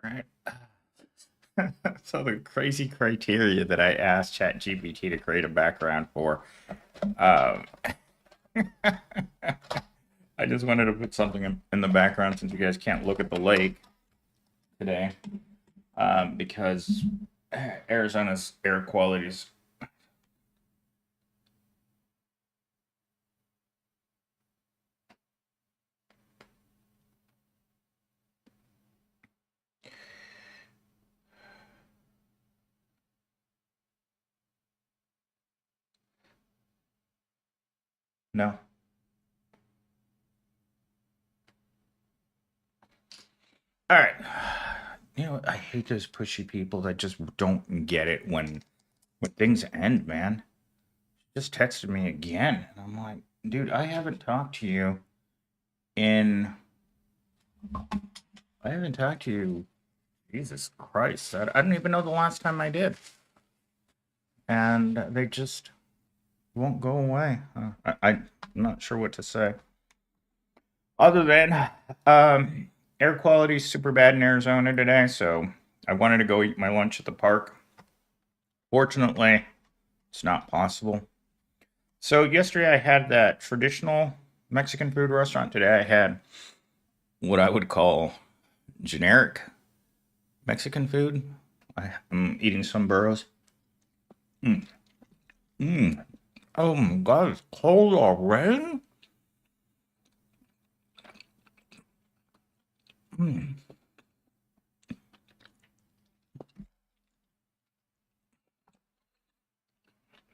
right. So the crazy criteria that I asked ChatGPT to create a background for, um, I just wanted to put something in the background since you guys can't look at the lake today, because Arizona's air quality is no. All right. You know, I hate those pushy people that just don't get it when things end, man. Just texted me again, and I'm like, dude, in I haven't talked to you. Jesus Christ, I don't even know the last time I did, and they just won't go away. I'm not sure what to say other than air quality is super bad in Arizona today, so I wanted to go eat my lunch at the park. Fortunately, it's not possible. So yesterday I had that traditional Mexican food restaurant. Today I had what I would call generic Mexican food. I'm eating some burros. Mm, mm. Oh my God, it's cold already? Mm.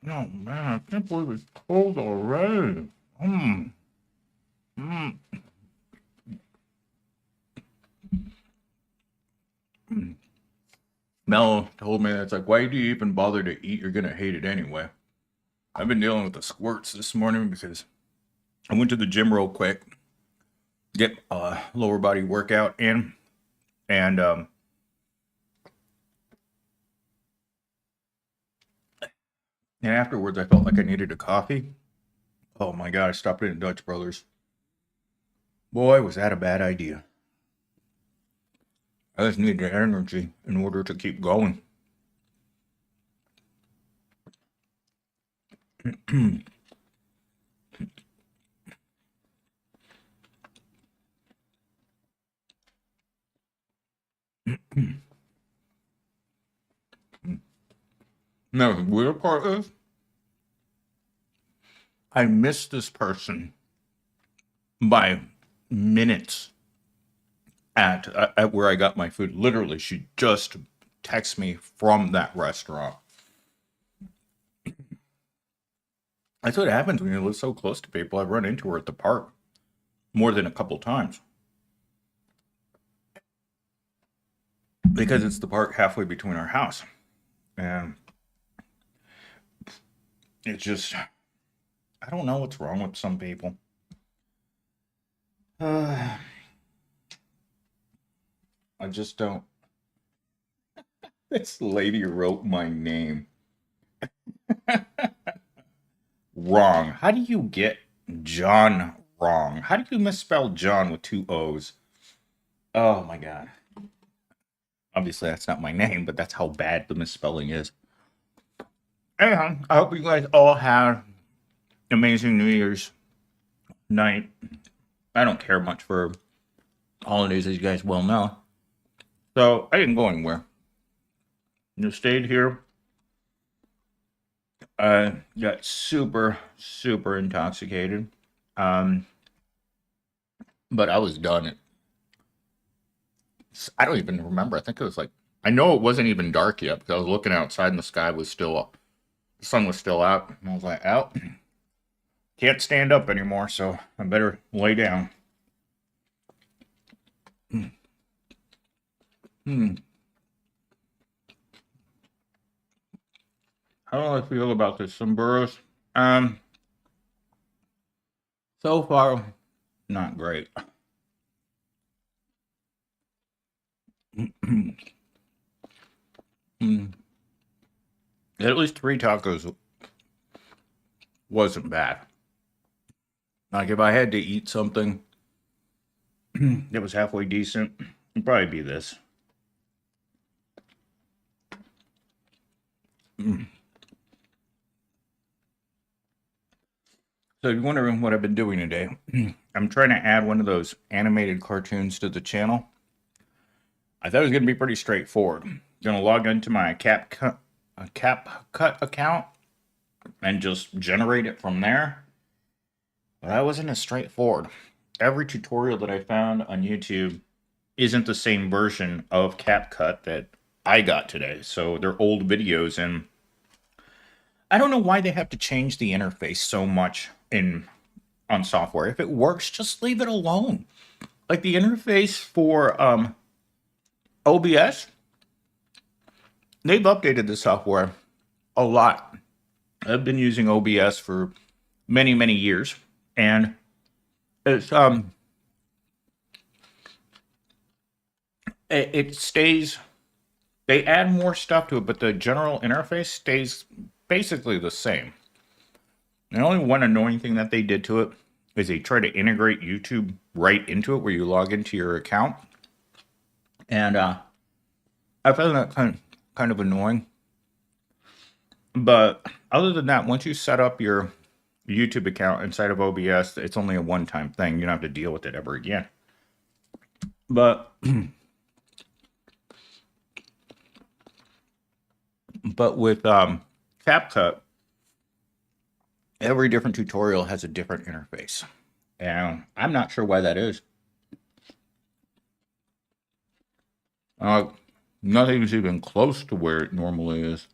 Oh man, I can't believe it's cold already. Mm. Mm. Mm. Mel told me that's like, why do you even bother to eat? You're gonna hate it anyway. I've been dealing with the squirts this morning because I went to the gym real quick, get a lower body workout in, and and afterwards I felt like I needed a coffee. Oh my God, I stopped in at Dutch Brothers. Boy, was that a bad idea. I just need the energy in order to keep going. Now, the weird part is, I missed this person by minutes at where I got my food. Literally, she just texted me from that restaurant. That's what happens when you live so close to people. I've run into her at the park more than a couple times because it's the park halfway between our house. And it's just, I don't know what's wrong with some people. Uh, I just don't. This lady wrote my name wrong. How do you get John wrong? How do you misspell John with two O's? Oh my God. Obviously, that's not my name, but that's how bad the misspelling is. Anyhow, I hope you guys all have amazing New Year's night. I don't care much for holidays, as you guys well know. So I didn't go anywhere. Just stayed here. I got super, super intoxicated. Um, but I was done. I don't even remember. I think it was like, I know it wasn't even dark yet because I was looking outside and the sky was still up. The sun was still out. And I was like, out. Can't stand up anymore, so I better lay down. Hmm. How do I feel about this? Some burros? Um, so far, not great. Mm. At least three tacos wasn't bad. Like if I had to eat something that was halfway decent, it'd probably be this. So you're wondering what I've been doing today. I'm trying to add one of those animated cartoons to the channel. I thought it was going to be pretty straightforward. I'm going to log into my CapCut account and just generate it from there. But that wasn't as straightforward. Every tutorial that I found on YouTube isn't the same version of CapCut that I got today. So they're old videos, and I don't know why they have to change the interface so much on software. If it works, just leave it alone. Like the interface for OBS, they've updated the software a lot. I've been using OBS for many, many years, and it's it stays. They add more stuff to it, but the general interface stays basically the same. The only one annoying thing that they did to it is they try to integrate YouTube right into it where you log into your account. And I found that kind of annoying. But other than that, once you set up your YouTube account inside of OBS, it's only a one-time thing. You don't have to deal with it ever again. But with CapCut, every different tutorial has a different interface. And I'm not sure why that is. Nothing's even close to where it normally is.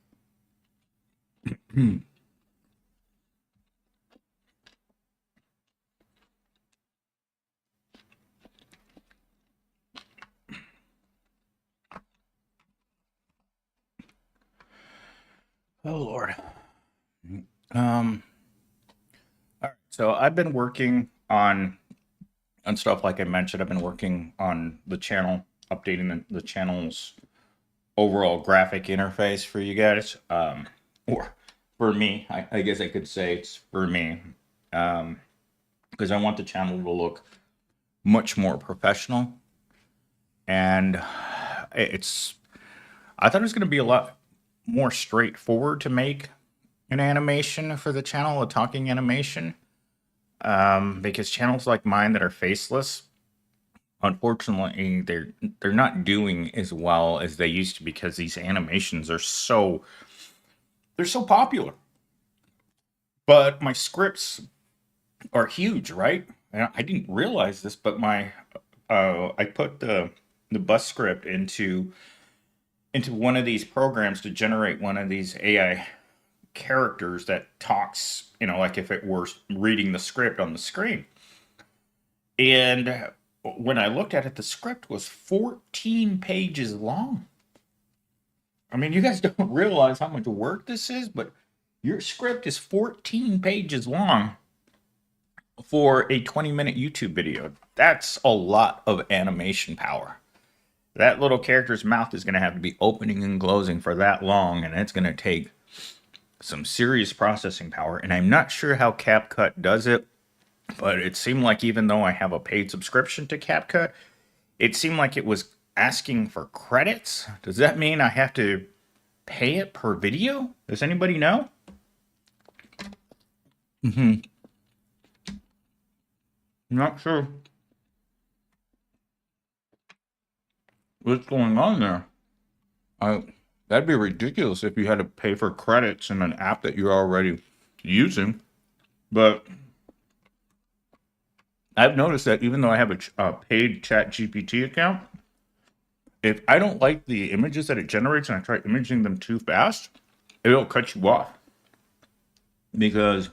Oh, Lord. All right. So I've been working on stuff like I mentioned. I've been working on the channel, updating the channel's overall graphic interface for you guys. Or for me, I guess I could say it's for me. Because I want the channel to look much more professional. And I thought it was going to be a lot more straightforward to make an animation for the channel, a talking animation. Because channels like mine that are faceless, unfortunately, they're not doing as well as they used to because these animations are so popular. But my scripts are huge, right? And I didn't realize this, but I put the bus script into one of these programs to generate one of these AI characters that talks, like if it were reading the script on the screen. And when I looked at it, the script was 14 pages long. I mean, you guys don't realize how much work this is, but your script is 14 pages long for a 20-minute YouTube video. That's a lot of animation power. That little character's mouth is going to have to be opening and closing for that long, and it's going to take some serious processing power. And I'm not sure how CapCut does it, but it seemed like even though I have a paid subscription to CapCut, it seemed like it was asking for credits. Does that mean I have to pay it per video? Does anybody know? Not sure what's going on there. That'd be ridiculous if you had to pay for credits in an app that you're already using. But I've noticed that even though I have a paid ChatGPT account, if I don't like the images that it generates and I try imaging them too fast, it'll cut you off. Because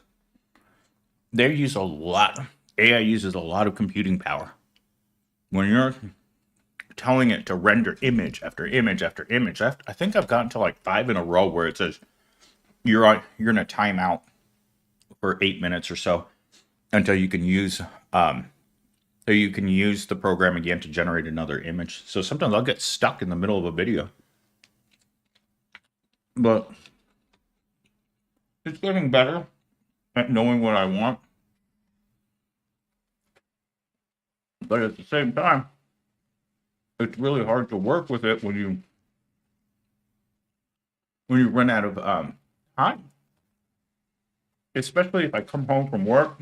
AI uses a lot of computing power. When you're telling it to render image after image after image, I think I've gotten to like 5 in a row where it says you're in a timeout for 8 minutes or so until you can use the program again to generate another image. So sometimes I'll get stuck in the middle of a video. But it's getting better at knowing what I want. But at the same time, it's really hard to work with it when when you run out of time, especially if I come home from work.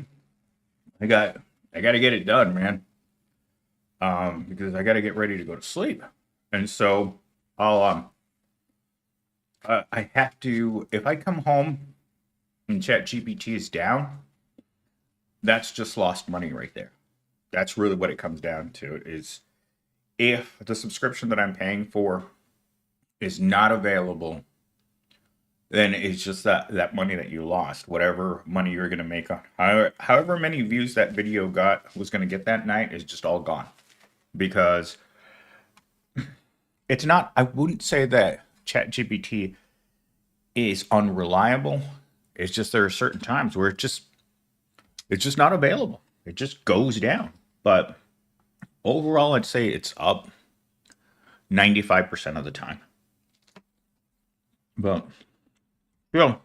I got I got to get it done, man. Because I got to get ready to go to sleep, and so I'll I have to, if I come home and Chat GPT is down, that's just lost money right there. That's really what it comes down to, is if the subscription that I'm paying for is not available, then it's just that money that you lost, whatever money you're going to make on however many views that video got was going to get that night is just all gone, because it's not, I wouldn't say that ChatGPT is unreliable. It's just there are certain times where it's just not available. It just goes down. But overall, I'd say it's up 95% of the time. But yeah,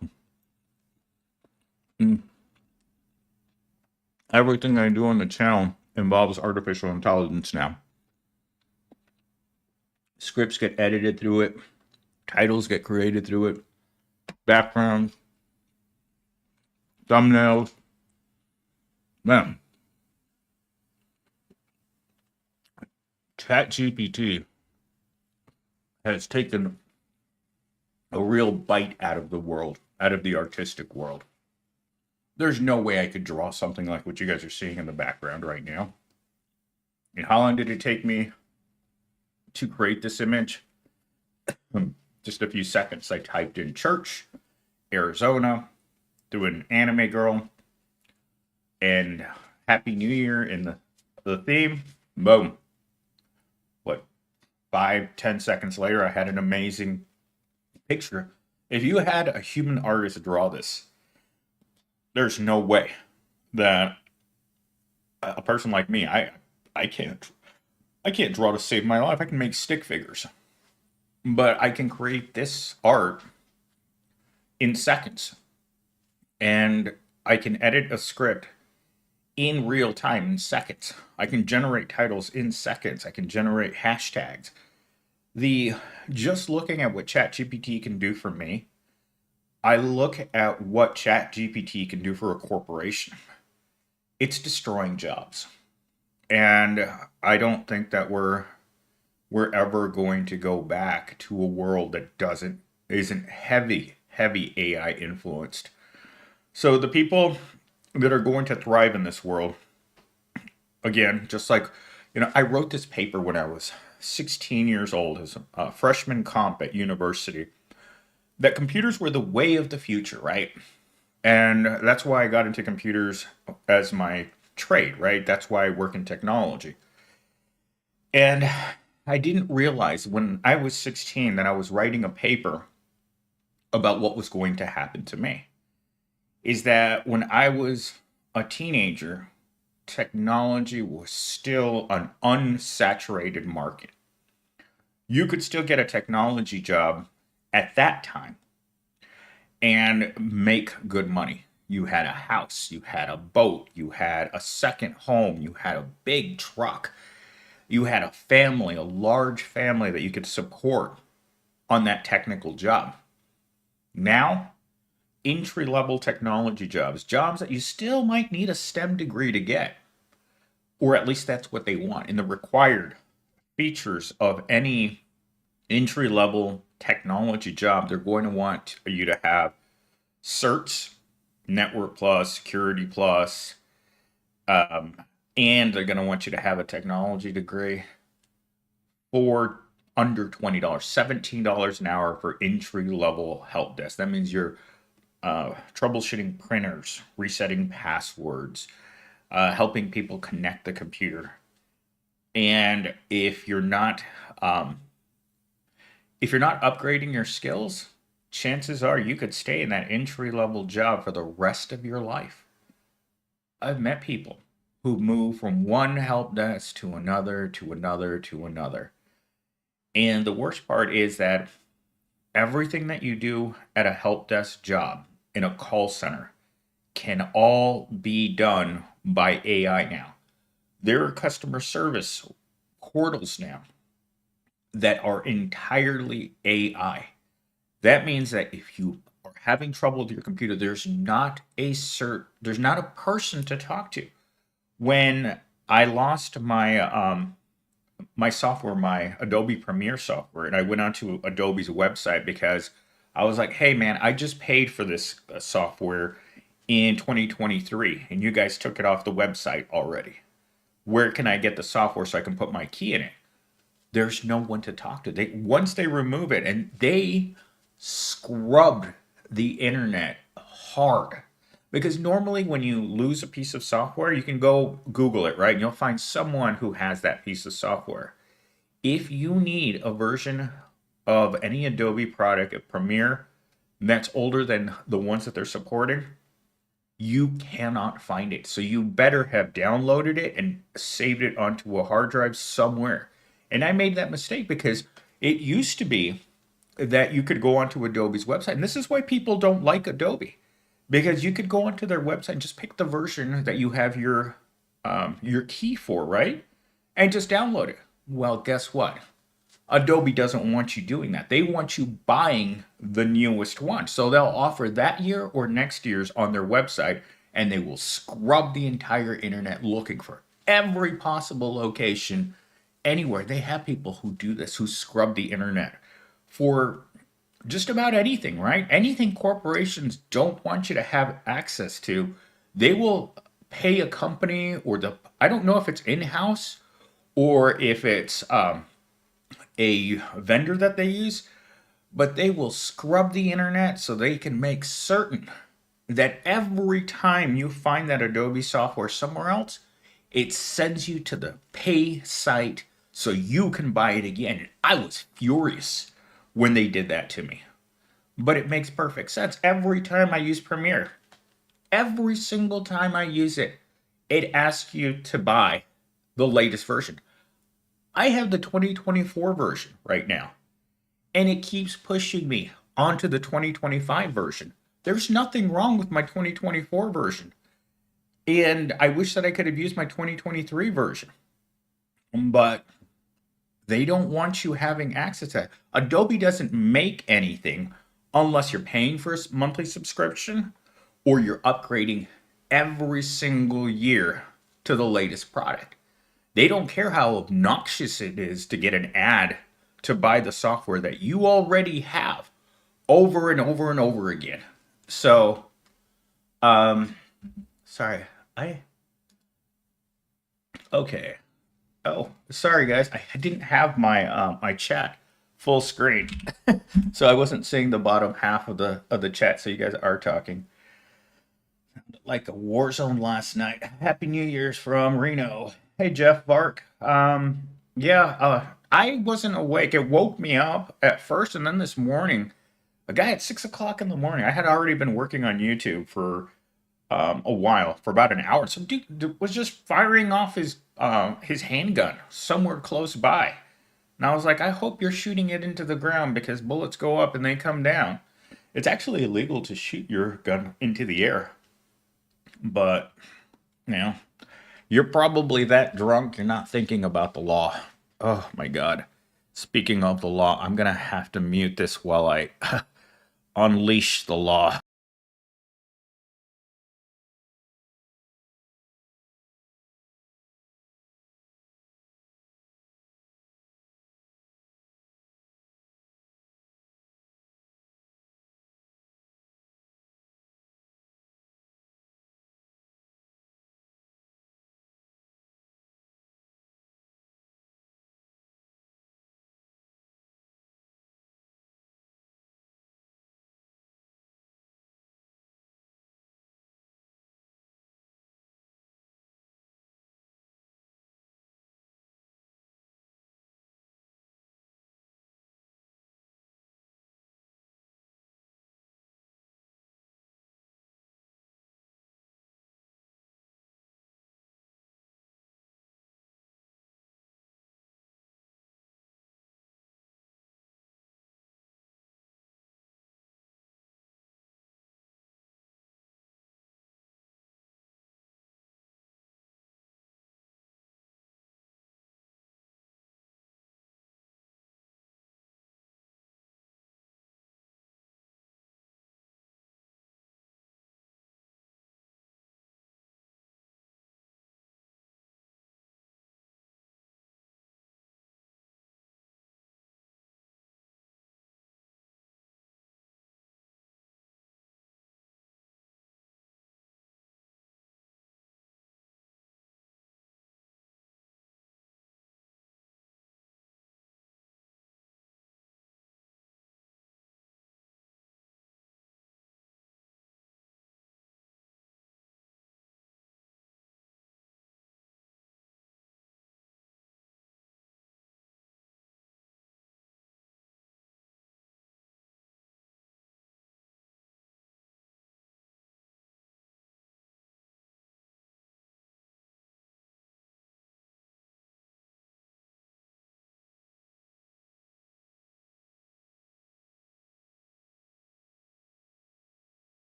mm, everything I do on the channel involves artificial intelligence now. Scripts get edited through it, titles get created through it, backgrounds, thumbnails. Man, ChatGPT has taken a real bite out of the world, out of the artistic world. There's no way I could draw something like what you guys are seeing in the background right now. And how long did it take me to create this image? Just a few seconds. I typed in church, Arizona, threw an anime girl, and Happy New Year in the theme. Boom. What, 5-10 seconds later, I had an amazing picture. If you had a human artist draw this, there's no way that a person like me, I can't draw to save my life. I can make stick figures, but I can create this art in seconds, and I can edit a script in real time in seconds. I can generate titles in seconds. I can generate hashtags. The Just looking at what ChatGPT can do for me, I look at what ChatGPT can do for a corporation. It's destroying jobs. And I don't think that we're ever going to go back to a world that isn't heavy AI influenced. So the people that are going to thrive in this world, again, just like, I wrote this paper when I was 16 years old as a freshman comp at university, that computers were the way of the future, right? And that's why I got into computers as my trade, right? That's why I work in technology. And I didn't realize when I was 16 that I was writing a paper about what was going to happen to me. Is that when I was a teenager, technology was still an unsaturated market. You could still get a technology job at that time and make good money. You had a house, you had a boat, you had a second home, you had a big truck, you had a family, a large family that you could support on that technical job. Now, entry level technology jobs that you still might need a STEM degree to get, or at least that's what they want. In the required features of any entry level technology job, they're going to want you to have certs, Network Plus, Security Plus, um, and they're going to want you to have a technology degree for under $20, $17 an hour for entry level help desk. That means you're troubleshooting printers, resetting passwords, helping people connect the computer. And if you're not upgrading your skills, chances are you could stay in that entry level job for the rest of your life. I've met people who move from one help desk to another, to another, to another. And the worst part is that everything that you do at a help desk job in a call center can all be done by AI now. There are customer service portals now that are entirely AI. That means that if you are having trouble with your computer, there's not a person to talk to. When I lost my software, my Adobe Premiere software, and I went onto Adobe's website because I was like, "Hey man, I just paid for this software in 2023 and you guys took it off the website already. Where can I get the software so I can put my key in it?" There's no one to talk to. They once they remove it, and they scrubbed the internet hard. Because normally when you lose a piece of software, you can go Google it, right? And you'll find someone who has that piece of software. If you need a version of any Adobe product, a Premiere, that's older than the ones that they're supporting, you cannot find it. So you better have downloaded it and saved it onto a hard drive somewhere. And I made that mistake because it used to be that you could go onto Adobe's website. And this is why people don't like Adobe. Because you could go onto their website and just pick the version that you have your key for, right? And just download it. Well, guess what? Adobe doesn't want you doing that. They want you buying the newest one. So they'll offer that year or next year's on their website, and they will scrub the entire internet looking for every possible location anywhere. They have people who do this, who scrub the internet for just about anything, right? Anything corporations don't want you to have access to, they will pay a company or I don't know if it's in house or if it's a vendor that they use, but they will scrub the internet so they can make certain that every time you find that Adobe software somewhere else, it sends you to the pay site so you can buy it again. And I was furious when they did that to me. But it makes perfect sense. Every time I use Premiere, every single time I use it, it asks you to buy the latest version. I have the 2024 version right now, and it keeps pushing me onto the 2025 version. There's nothing wrong with my 2024 version. And I wish that I could have used my 2023 version. But they don't want you having access to it. Adobe doesn't make anything unless you're paying for a monthly subscription or you're upgrading every single year to the latest product. They don't care how obnoxious it is to get an ad to buy the software that you already have over and over and over again. So, um, sorry, I okay. Oh, sorry guys, I didn't have my chat full screen, so I wasn't seeing the bottom half of the chat. So you guys are talking like a war zone last night. Happy New Year's from Reno. Hey Jeff Bark. Yeah, I wasn't awake. It woke me up at first, and then this morning, a guy at 6 o'clock in the morning. I had already been working on YouTube for a while, for about an hour. So dude was just firing off his handgun somewhere close by. And I was like, I hope you're shooting it into the ground because bullets go up and they come down. It's actually illegal to shoot your gun into the air, but you know, you're probably that drunk you're not thinking about the law. Oh my god. Speaking of the law, I'm gonna have to mute this while I unleash the law.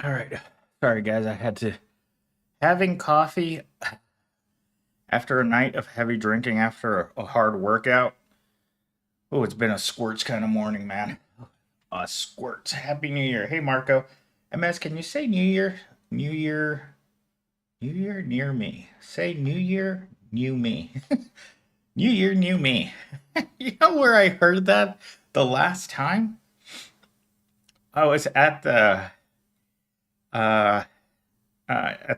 All right. Sorry, guys. I had to having coffee after a night of heavy drinking after a hard workout. Oh, it's been a squirts kind of morning, man. Squirts. Happy New Year. Hey, Marco. MS, can you say New Year? New Year. New Year near me. Say New Year, new me. New Year, new me. You know where I heard that the last time? I was uh, at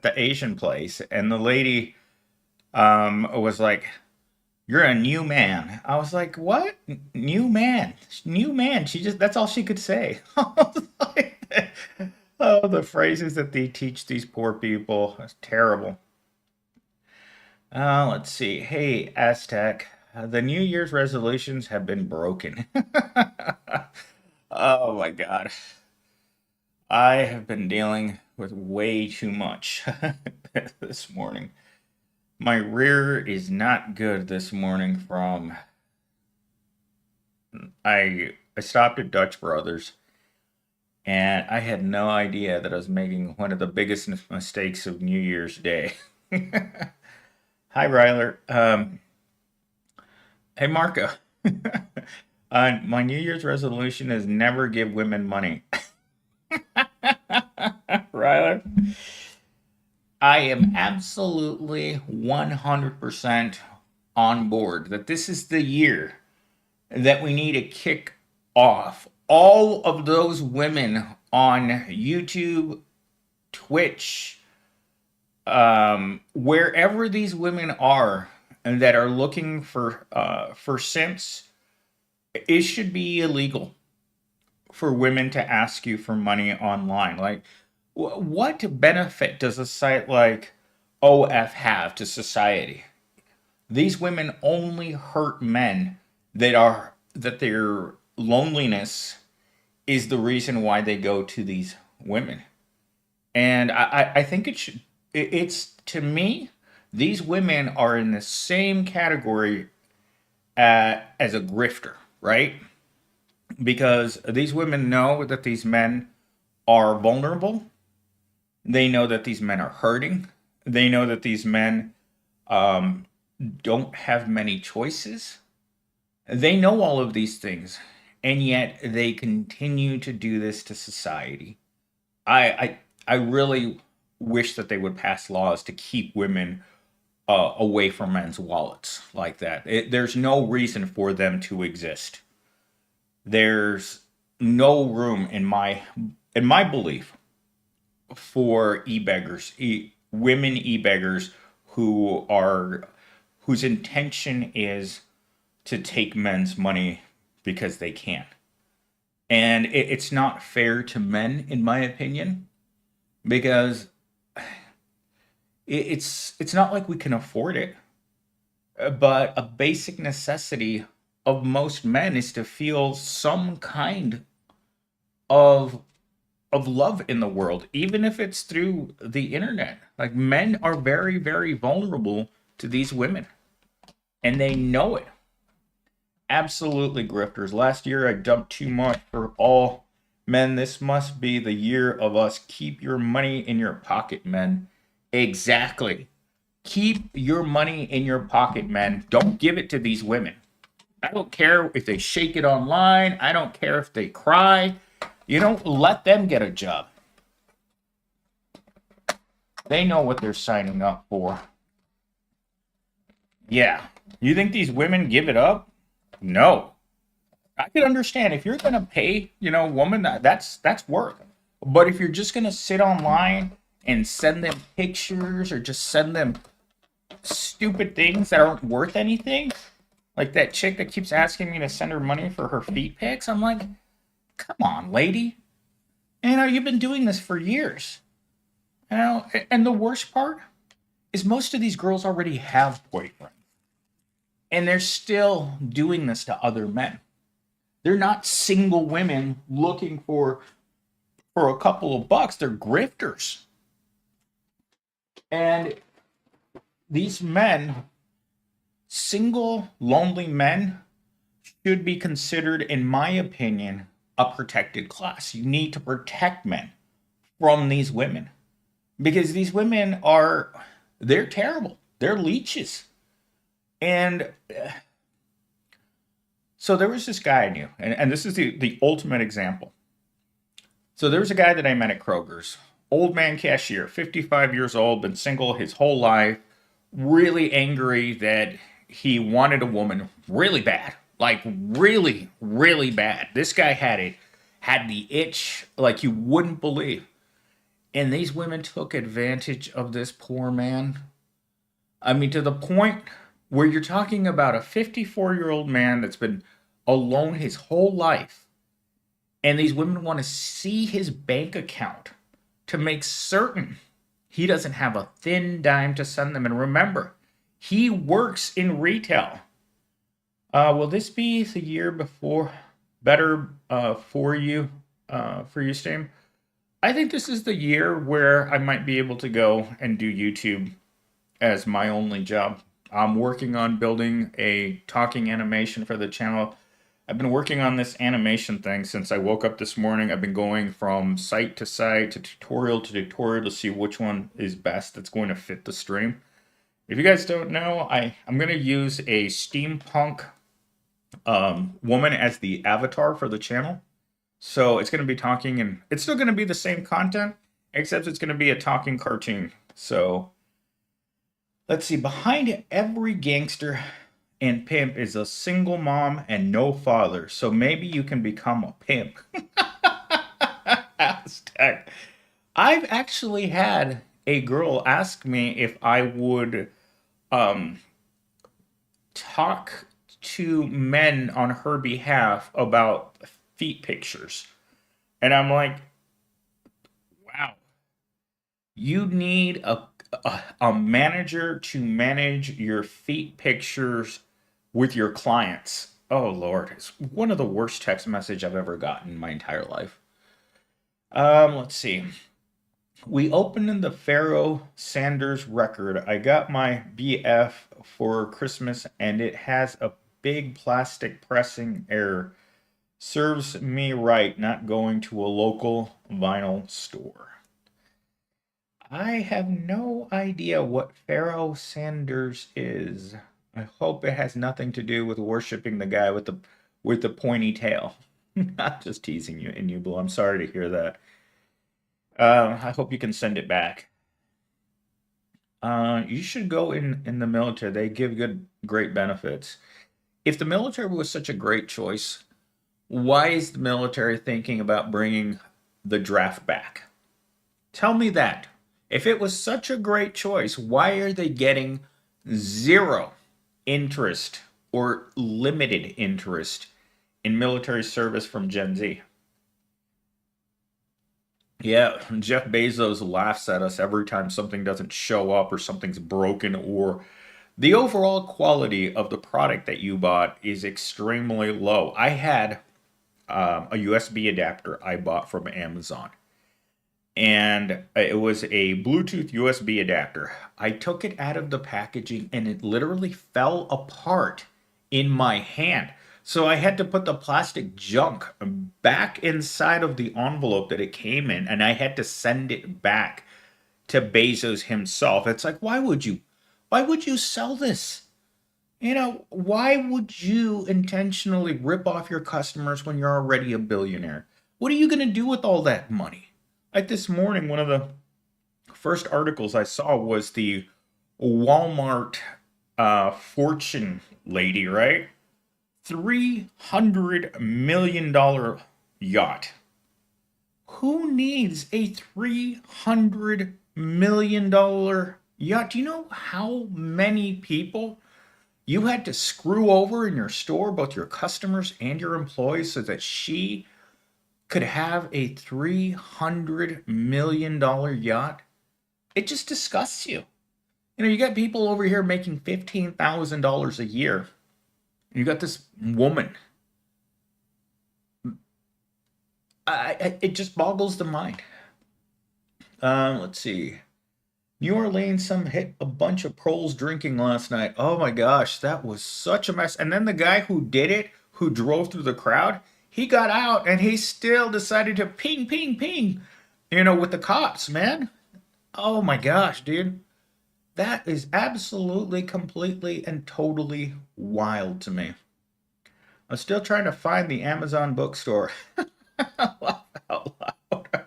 the Asian place, and the lady was like, "You're a new man." I was like, "What? New man? New man?" She just that's all she could say. I was like, oh, the phrases that they teach these poor people. That's terrible. Let's see. Hey, Aztec. The New Year's resolutions have been broken. Oh my God. I have been dealing with way too much this morning. My rear is not good this morning from I stopped at Dutch Brothers and I had no idea that I was making one of the biggest mistakes of New Year's Day. Hi, Ryler. Hey, Marco. My New Year's resolution is never give women money. Ryler, I am absolutely 100% on board that this is the year that we need to kick off all of those women on YouTube, Twitch, wherever these women are and that are looking for simps. It should be illegal for women to ask you for money online. Like, what benefit does a site like OF have to society? These women only hurt men that their loneliness is the reason why they go to these women. And I think it's to me, these women are in the same category as a grifter, right? Because these women know that these men are vulnerable. They know that these men are hurting. They know that these men um, don't have many choices. They know all of these things, and yet they continue to do this to society. I I, I really wish that they would pass laws to keep women away from men's wallets like that. There's no reason for them to exist. There's no room in my belief for e-beggars, women e-beggars whose intention is to take men's money because they can. And it's not fair to men, in my opinion, because it's not like we can afford it, but a basic necessity of most men is to feel some kind of love in the world, even if it's through the internet. Like men are very, very vulnerable to these women, and they know it. Absolutely, grifters. Last year I dumped too much for all men. This must be the year of us. Keep your money in your pocket, men. Exactly. Keep your money in your pocket, men. Don't give it to these women. I don't care if they shake it online. I don't care if they cry. You don't let them get a job. They know what they're signing up for. Yeah. You think these women give it up? No. I could understand if you're gonna pay, a woman that's work. But if you're just gonna sit online and send them pictures or just send them stupid things that aren't worth anything, like that chick that keeps asking me to send her money for her feet pics, I'm like, come on, lady. You've been doing this for years. And the worst part is most of these girls already have boyfriends, and they're still doing this to other men. They're not single women looking for a couple of bucks. They're grifters. And these men, single, lonely men, should be considered, in my opinion, a protected class. You need to protect men from these women because these women they're terrible. They're leeches. And so there was this guy I knew, and this is the ultimate example. So there was a guy that I met at Kroger's, old man cashier, 55 years old, been single his whole life, really angry that he wanted a woman really bad, like really, really bad. This guy had the itch like you wouldn't believe. And these women took advantage of this poor man. I mean, to the point where you're talking about a 54-year-old man that's been alone his whole life, and these women want to see his bank account to make certain he doesn't have a thin dime to send them. And remember, he works in retail. Will this be the year before better for you, Steam? I think this is the year where I might be able to go and do YouTube as my only job. I'm working on building a talking animation for the channel. I've been working on this animation thing since I woke up this morning. I've been going from site to site to tutorial to see which one is best that's going to fit the stream. If you guys don't know, I'm going to use a steampunk woman as the avatar for the channel. So it's going to be talking, and it's still going to be the same content, except it's going to be a talking cartoon. So let's see, behind every gangster and pimp is a single mom and no father. So maybe you can become a pimp. Hashtag. I've actually had a girl ask me if I would talk to men on her behalf about feet pictures. And I'm like, wow, you need a manager to manage your feet pictures with your clients. Oh Lord, it's one of the worst text message I've ever gotten in my entire life. Let's see. We opened the Pharaoh Sanders record. I got my BF for Christmas and it has a big plastic pressing error. Serves me right not going to a local vinyl store. I have no idea what Pharaoh Sanders is. I hope it has nothing to do with worshiping the guy with the pointy tail. Not just teasing you, Inubel. I'm sorry to hear that. I hope you can send it back. You should go in the military. They give great benefits. If the military was such a great choice, why is the military thinking about bringing the draft back? Tell me that. If it was such a great choice, why are they getting zero interest or limited interest in military service from Gen Z? Yeah, Jeff Bezos laughs at us every time something doesn't show up or something's broken or the overall quality of the product that you bought is extremely low. I had a USB adapter I bought from Amazon. And it was a Bluetooth USB adapter. I took it out of the packaging and it literally fell apart in my hand. So I had to put the plastic junk back inside of the envelope that it came in, and I had to send it back to Bezos himself. It's like, why would you sell this? You know, why would you intentionally rip off your customers when you're already a billionaire? What are you going to do with all that money? Like this morning, one of the first articles I saw was the Walmart fortune lady, right? $300 million yacht. Who needs a $300 million yacht? Do you know how many people you had to screw over in your store, both your customers and your employees, so that she could have a $300 million yacht? It just disgusts you. You know, you got people over here making $15,000 a year. You got this woman. It just boggles the mind. Let's see. New Orleans, some hit a bunch of proles drinking last night. Oh my gosh, that was such a mess. And then the guy who did it, who drove through the crowd, he got out and he still decided to ping, ping, ping with the cops, man. Oh my gosh, dude. That is absolutely, completely, and totally wild to me. I'm still trying to find the Amazon bookstore. Laugh out loud.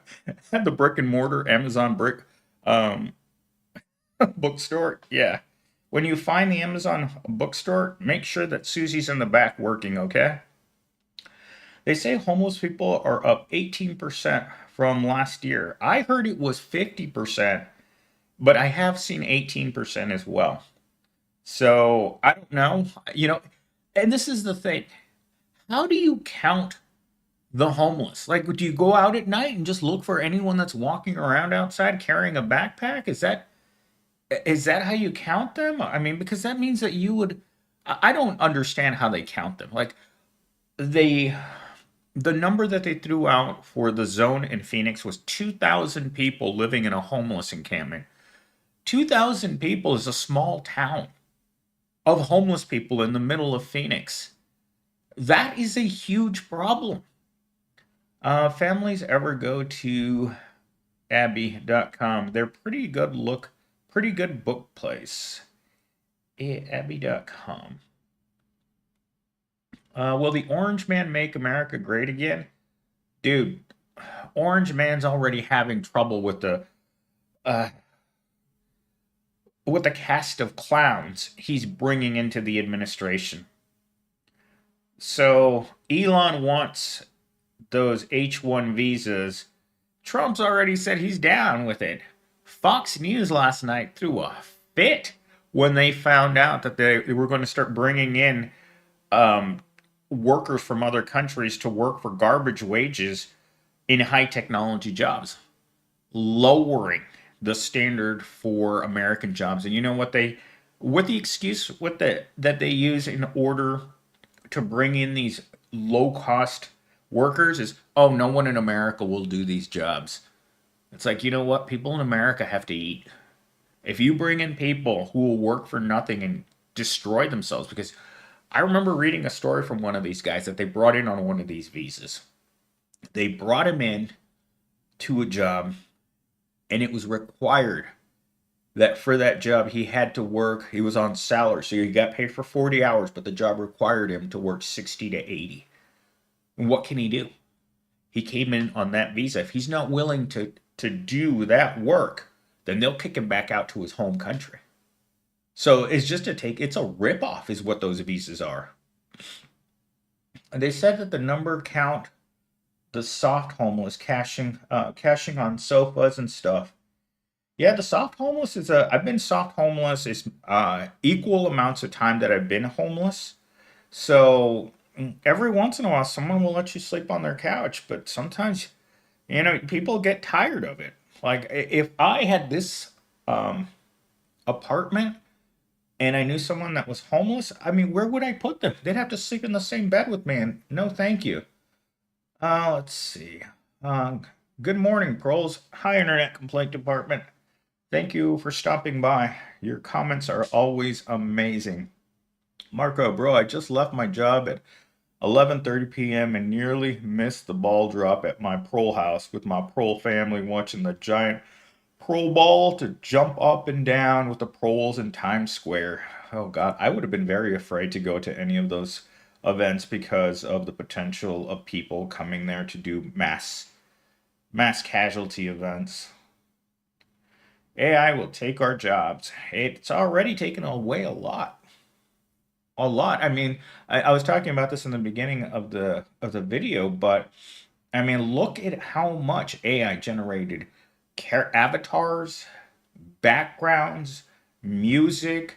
The brick and mortar Amazon brick um, bookstore. Yeah. When you find the Amazon bookstore, make sure that Susie's in the back working, okay? They say homeless people are up 18% from last year. I heard it was 50%, but I have seen 18% as well. So I don't know. And this is the thing. How do you count the homeless? Like, do you go out at night and just look for anyone that's walking around outside carrying a backpack? Is that how you count them? I mean, because that means that you would. I don't understand how they count them. Like they, the number that they threw out for the zone in Phoenix was 2,000 people living in a homeless encampment. 2,000 people is a small town of homeless people in the middle of Phoenix. That is a huge problem. Families ever go to Abby.com? They're pretty good book place. Abby.com. Will the Orange Man make America great again? Dude, Orange Man's already having trouble uh, with the cast of clowns he's bringing into the administration. So Elon wants those H1 visas. Trump's already said he's down with it. Fox News last night threw a fit when they found out that they were going to start bringing in um, workers from other countries to work for garbage wages in high technology jobs, lowering the standard for American jobs. And you know what the excuse that they use in order to bring in these low cost workers is, oh, no one in America will do these jobs. It's like, you know what? People in America have to eat. If you bring in people who will work for nothing and destroy themselves, because I remember reading a story from one of these guys that they brought in on one of these visas. They brought him in to a job, and it was required that for that job he had to work. He was on salary, so he got paid for 40 hours, but the job required him to work 60 to 80. And what can he do? He came in on that visa. If he's not willing to do that work, then they'll kick him back out to his home country. So it's a ripoff, is what those visas are. And they said that the number count the soft homeless cashing on sofas and stuff. Yeah, the soft homeless is a. I've been soft homeless is equal amounts of time that I've been homeless. So every once in a while, someone will let you sleep on their couch, but sometimes people get tired of it. Like if I had this um, apartment and I knew someone that was homeless, I mean, where would I put them? They'd have to sleep in the same bed with me, and no, thank you. Let's see. Uh, Good morning, pros. Hi, Internet Complaint Department. Thank you for stopping by. Your comments are always amazing. Marco, bro, I just left my job at 11:30 p.m. and nearly missed the ball drop at my prole house with my prole family watching the giant prole ball to jump up and down with the proles in Times Square. Oh God, I would have been very afraid to go to any of those events because of the potential of people coming there to do mass casualty events. AI will take our jobs. It's already taken away a lot. A lot. I mean, I was talking about this in the beginning of the video, but I mean, look at how much AI generated avatars, backgrounds, music,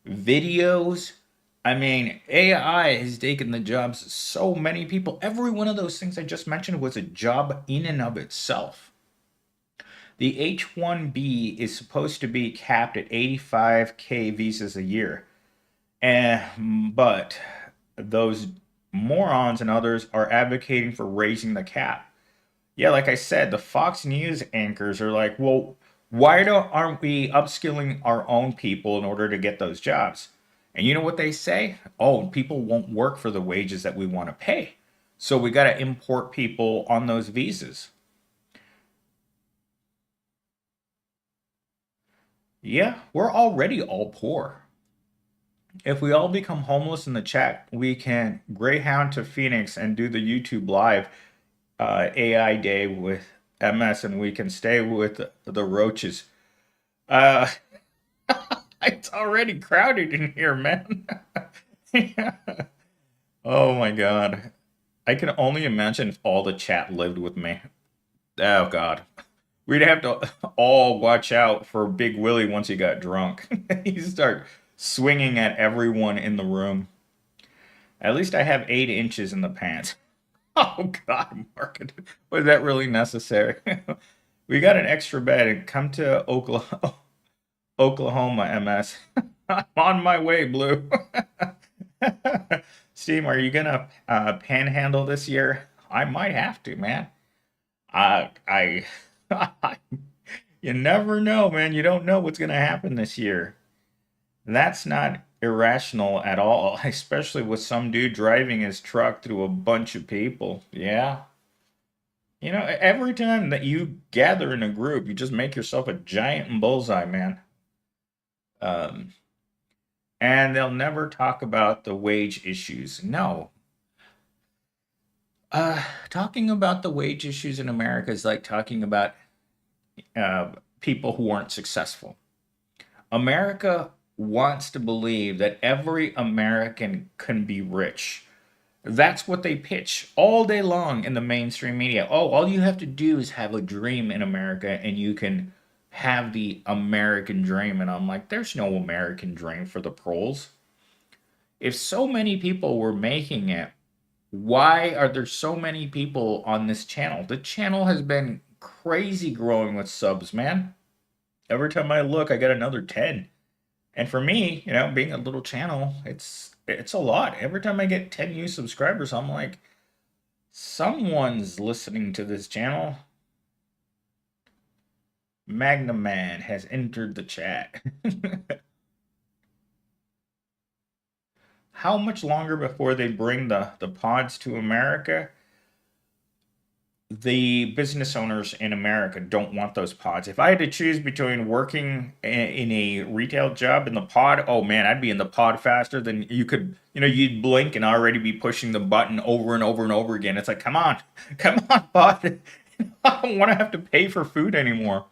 videos. I mean, AI has taken the jobs of so many people. Every one of those things I just mentioned was a job in and of itself. The H-1B is supposed to be capped at 85K visas a year. But those morons and others are advocating for raising the cap. Yeah, like I said, the Fox News anchors are like, well, why aren't we upskilling our own people in order to get those jobs? And you know what they say? Oh, people won't work for the wages that we want to pay. So we got to import people on those visas. Yeah, we're already all poor. If we all become homeless in the chat, we can Greyhound to Phoenix and do the YouTube live AI day with MS, and we can stay with the roaches. Uh, it's already crowded in here, man. Yeah. Oh my God. I can only imagine if all the chat lived with me. Oh God. We'd have to all watch out for Big Willie once he got drunk. He'd start swinging at everyone in the room. At least I have 8 inches in the pants. Oh God, Mark, was that really necessary? We got an extra bed and come to Oklahoma, MS. I'm on my way, Blue. Steam, are you gonna panhandle this year? I might have to, man. I, you never know, man. You don't know what's gonna happen this year. That's not irrational at all, especially with some dude driving his truck through a bunch of people. Yeah. You know, every time that you gather in a group, you just make yourself a giant bullseye, man. Um, and they'll never talk about the wage issues. No. Talking about the wage issues in America is like talking about uh, people who aren't successful. America wants to believe that every American can be rich. That's what they pitch all day long in the mainstream media. Oh, all you have to do is have a dream in America and you can have the American dream. And I'm like, there's no American dream for the proles. If so many people were making it, why are there so many people on this channel? The channel has been crazy growing with subs, man. Every time I look, I get another 10. And for me, you know, being a little channel, it's a lot. Every time I get 10 new subscribers, I'm like, someone's listening to this channel. Magnum Man has entered the chat. How much longer before they bring the pods to America? The business owners in America don't want those pods. If I had to choose between working in a retail job in the pod, oh man, I'd be in the pod faster than you could. You know, you'd blink and already be pushing the button over and over and over again. It's like, come on, come on, pod. I don't want to have to pay for food anymore.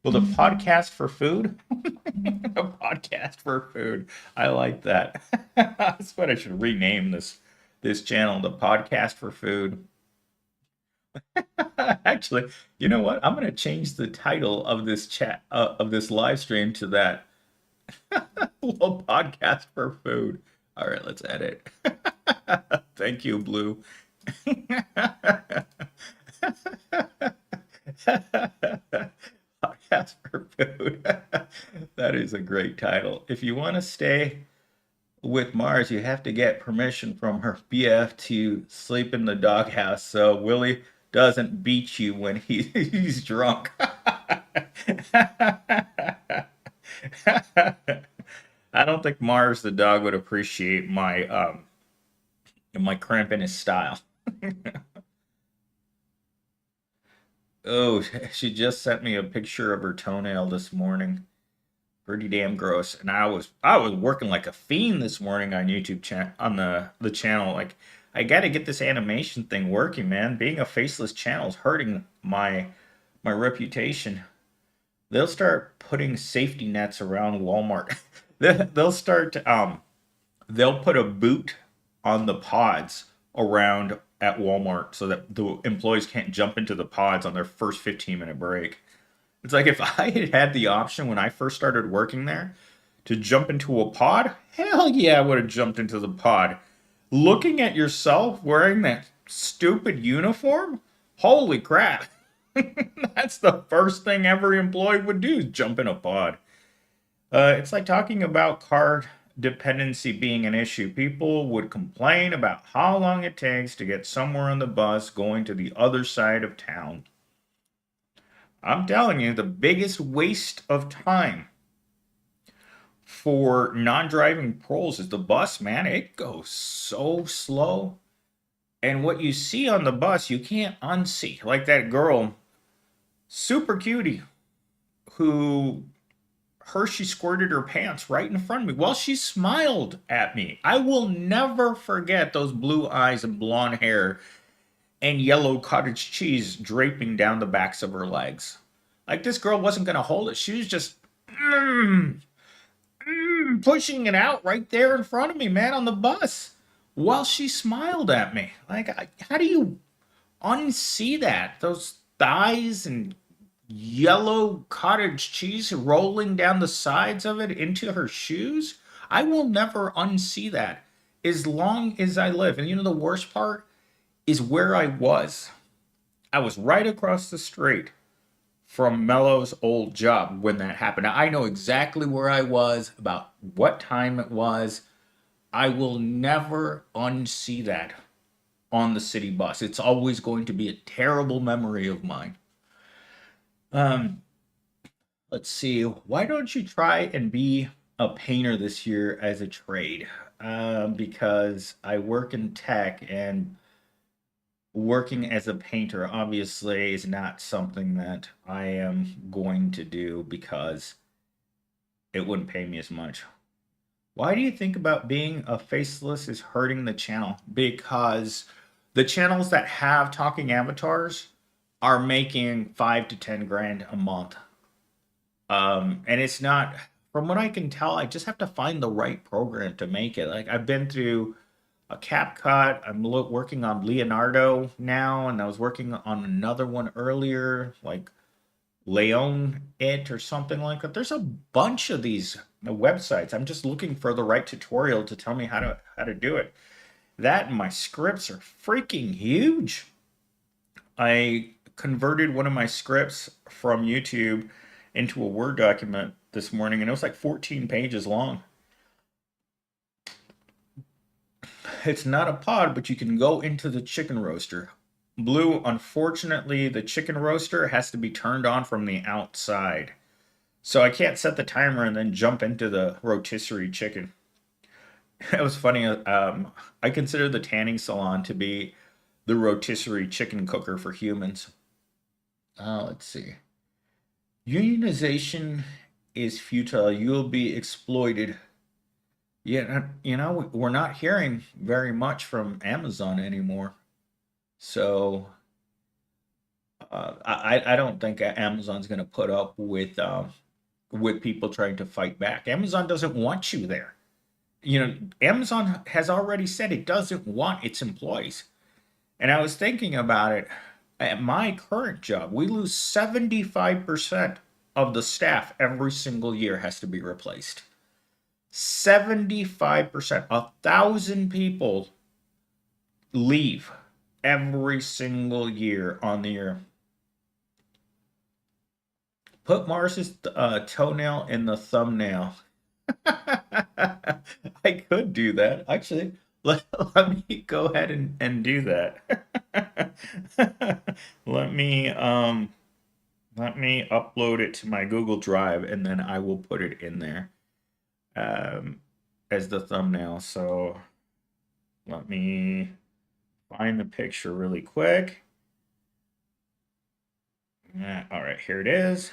Well, the podcast for food? A podcast for food. I like that. That's what I should rename this channel, the podcast for food. Actually, you know what? I'm going to change the title of this chat of this live stream to that. Little podcast for food. All right, let's edit. Thank you, Blue. Podcast for food. That is a great title. If you want to stay with Mars, you have to get permission from her BF to sleep in the doghouse so Willie doesn't beat you when he's drunk. I don't think Mars the dog would appreciate my cramp in his style. Oh, she just sent me a picture of her toenail this morning. Pretty damn gross. And I was working like a fiend this morning on YouTube on the channel. Like I got to get this animation thing working, man. Being a faceless channel is hurting my reputation. They'll start putting safety nets around Walmart. They'll start they'll put a boot on the pods around at Walmart so that the employees can't jump into the pods on their first 15-minute break. It's like if I had had the option when I first started working there to jump into a pod, hell yeah, I would have jumped into the pod. Looking at yourself wearing that stupid uniform, holy crap. That's the first thing every employee would do is jump in a pod. It's like talking about car dependency being an issue. People would complain about how long it takes to get somewhere on the bus going to the other side of town. I'm telling you, the biggest waste of time for non-driving pros is the bus, man. It goes so slow. And what you see on the bus, you can't unsee. Like that girl, super cutie, who Hershey squirted her pants right in front of me while she smiled at me. I will never forget those blue eyes and blonde hair and yellow cottage cheese draping down the backs of her legs. Like this girl wasn't going to hold it. She was just mm, pushing it out right there in front of me, man, on the bus while she smiled at me. Like, how do you unsee that? Those thighs and yellow cottage cheese rolling down the sides of it into her shoes. I will never unsee that as long as I live. And you know, the worst part is where I was. I was right across the street from Mello's old job when that happened. Now, I know exactly where I was, about what time it was. I will never unsee that on the city bus. It's always going to be a terrible memory of mine. Um, let's see. Why don't you try and be a painter this year as a trade? Because I work in tech and working as a painter obviously is not something that I am going to do because it wouldn't pay me as much. Why do you think about being a faceless is hurting the channel? Because the channels that have talking avatars are making 5 to 10 grand a month. And it's not, from what I can tell, I just have to find the right program to make it. Like I've been through a CapCut. I'm working on Leonardo now, and I was working on another one earlier, like Leon It or something like that. There's a bunch of these websites. I'm just looking for the right tutorial to tell me how to do it. That and my scripts are freaking huge. I converted one of my scripts from YouTube into a Word document this morning, and it was like 14 pages long. It's not a pod, but you can go into the chicken roaster. Blue, unfortunately, the chicken roaster has to be turned on from the outside. So I can't set the timer and then jump into the rotisserie chicken. It was funny. I consider the tanning salon to be the rotisserie chicken cooker for humans. Let's see. Unionization is futile. You'll be exploited. Yeah, you know, we're not hearing very much from Amazon anymore. So I don't think Amazon's going to put up with people trying to fight back. Amazon doesn't want you there. You know, Amazon has already said it doesn't want its employees. And I was thinking about it. At my current job, we lose 75% of the staff every single year has to be replaced. 75%, 1,000 people leave every single year on the year. Put Mars's toenail in the thumbnail. I could do that. Actually, let me go ahead and do that. let me let me upload it to my Google Drive and then I will put it in there as the thumbnail. So let me find the picture really quick. All right, here it is.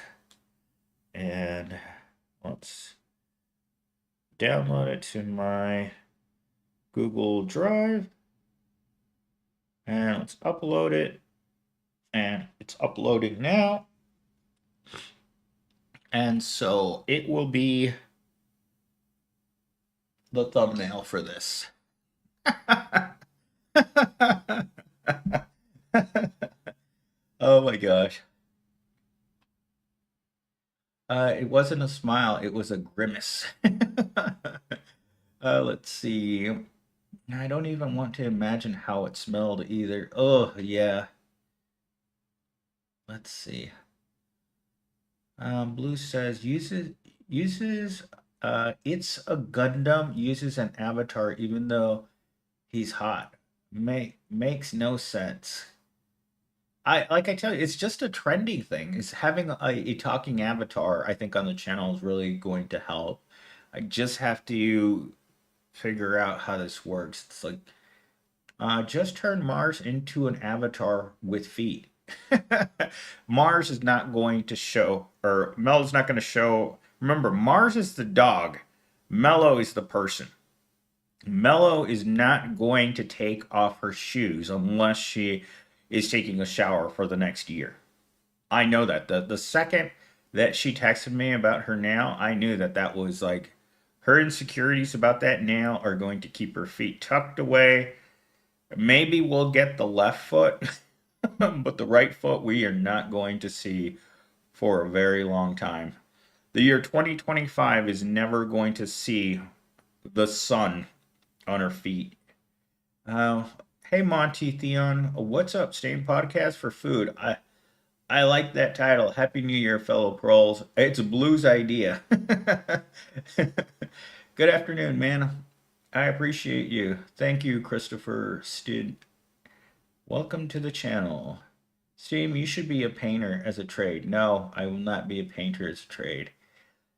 And let's download it to my Google Drive. And let's upload it. And it's uploading now. And so it will be the thumbnail for this. Oh my gosh. It wasn't a smile, it was a grimace. Let's see. I don't even want to imagine how it smelled either. Oh, yeah. Let's see. Blue says uses it's a Gundam uses an avatar even though he's hot. Makes no sense. I tell you, it's just a trendy thing. It's having a talking avatar, I think, on the channel is really going to help. I just have to figure out how this works. It's like just turn Mars into an avatar with feet. Mars is not going to show, or Mel's not going to show Remember, Mars is the dog, Mellow is the person. Mellow is not going to take off her shoes unless she is taking a shower for the next year. I know that. The second that she texted me about her nail, I knew that that was like her insecurities about that nail are going to keep her feet tucked away. Maybe we'll get the left foot, but the right foot we are not going to see for a very long time. The year 2025 is never going to see the sun on her feet. Uh, hey Monty Theon, what's up? Staying podcast for food. I like that title. Happy New Year, fellow proles. It's a blues idea. Good afternoon, man. I appreciate you. Thank you, Christopher Stid. Welcome to the channel. Steam, you should be a painter as a trade. No, I will not be a painter as a trade.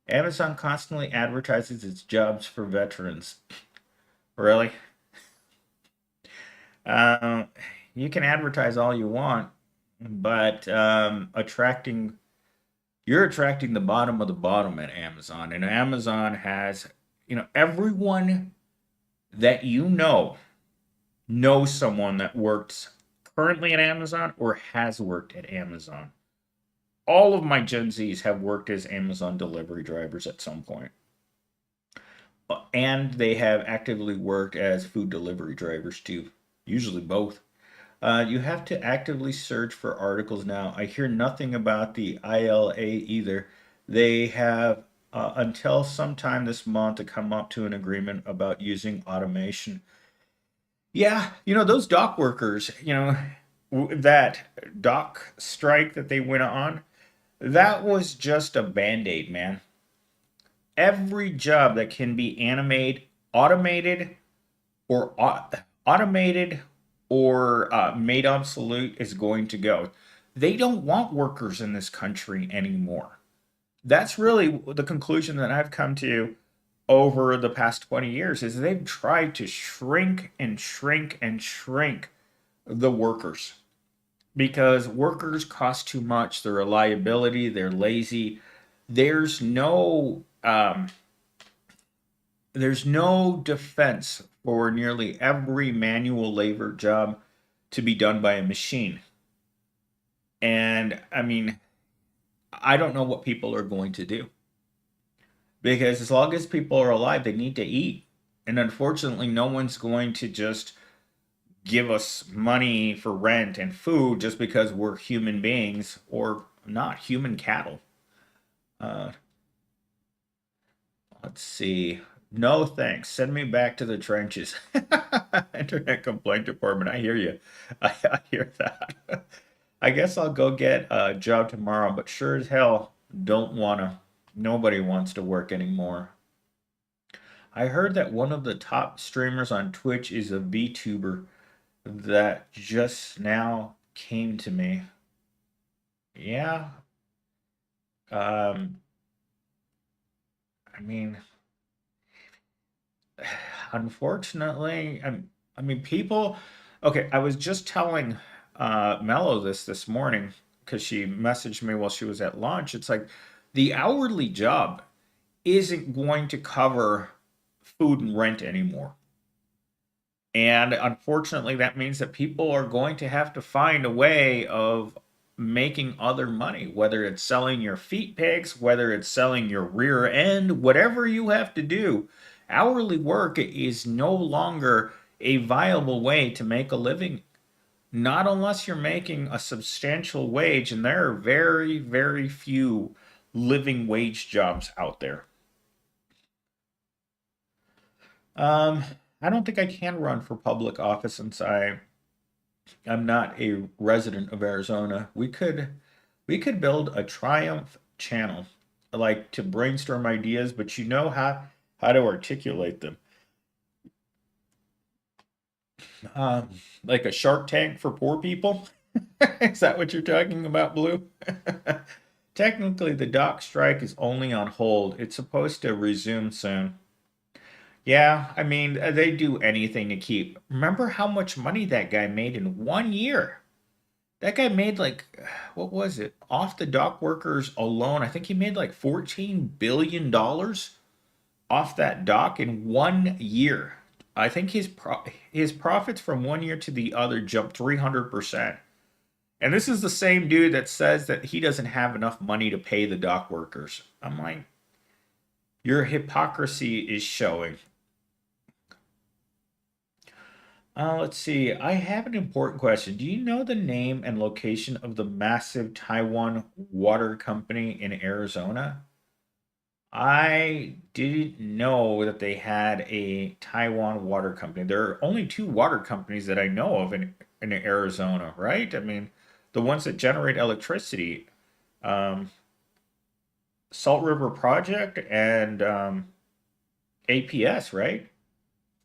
Amazon constantly advertises its jobs for veterans. Really? Um, you can advertise all you want, but you're attracting the bottom of the bottom at Amazon, and Amazon has, everyone that you knows someone that works currently at Amazon or has worked at Amazon. All of my Gen Zs have worked as Amazon delivery drivers at some point, and they have actively worked as food delivery drivers too. Usually both. You have to actively search for articles now. I hear nothing about the ILA either. They have until sometime this month to come up to an agreement about using automation. Yeah, those dock workers, that dock strike that they went on, that was just a band-aid, man. Every job that can be automated, or automated or made obsolete is going to go. They don't want workers in this country anymore. That's really the conclusion that I've come to over the past 20 years is they've tried to shrink and shrink and shrink the workers because workers cost too much, they're a liability, they're lazy. There's no there's no defense for nearly every manual labor job to be done by a machine. And I mean, I don't know what people are going to do because as long as people are alive, they need to eat. And unfortunately, no one's going to just give us money for rent and food just because we're human beings or not human cattle. Uh, let's see. No thanks. Send me back to the trenches. Internet complaint department. I hear you. I hear that. I guess I'll go get a job tomorrow, but sure as hell don't wanna. Nobody wants to work anymore. I heard that one of the top streamers on Twitch is a VTuber that just now came to me. Yeah. Um, I mean, unfortunately, I mean, people. Okay, I was just telling Mello this morning because she messaged me while she was at lunch. It's like the hourly job isn't going to cover food and rent anymore. And unfortunately, that means that people are going to have to find a way of making other money, whether it's selling your feet pics, whether it's selling your rear end, whatever you have to do. Hourly work is no longer a viable way to make a living, not unless you're making a substantial wage, and there are very, very few living wage jobs out there. Um, I don't think I can run for public office since I'm not a resident of Arizona. We could build a Triumph channel, like to brainstorm ideas, but you know how to articulate them. Um, like a Shark Tank for poor people. Is that what you're talking about, Blue? Technically, the dock strike is only on hold. It's supposed to resume soon. Yeah, I mean, they do anything to keep. Remember how much money that guy made in 1 year? That guy made like, what was it? Off the dock workers alone, I think he made like $14 billion off that dock in 1 year. I think his profits from 1 year to the other jumped 300%. And this is the same dude that says that he doesn't have enough money to pay the dock workers. I'm like, your hypocrisy is showing. Let's see. I have an important question. Do you know the name and location of the massive Taiwan water company in Arizona? I didn't know that they had a Taiwan water company. There are only two water companies that I know of in Arizona, right? I mean, the ones that generate electricity, um, Salt River Project and APS, right?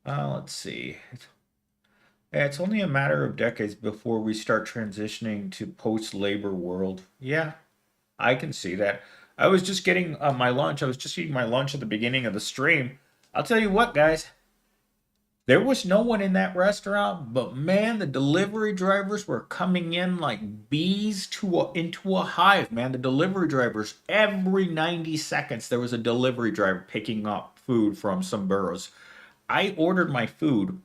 Let's see. It's only a matter of decades before we start transitioning to post-labor world. Yeah, I can see that. I was just getting my lunch. I was just eating my lunch at the beginning of the stream. I'll tell you what, guys. There was no one in that restaurant, but man, the delivery drivers were coming in like bees into a hive, man. The delivery drivers, every 90 seconds, there was a delivery driver picking up food from some burros. I ordered my food.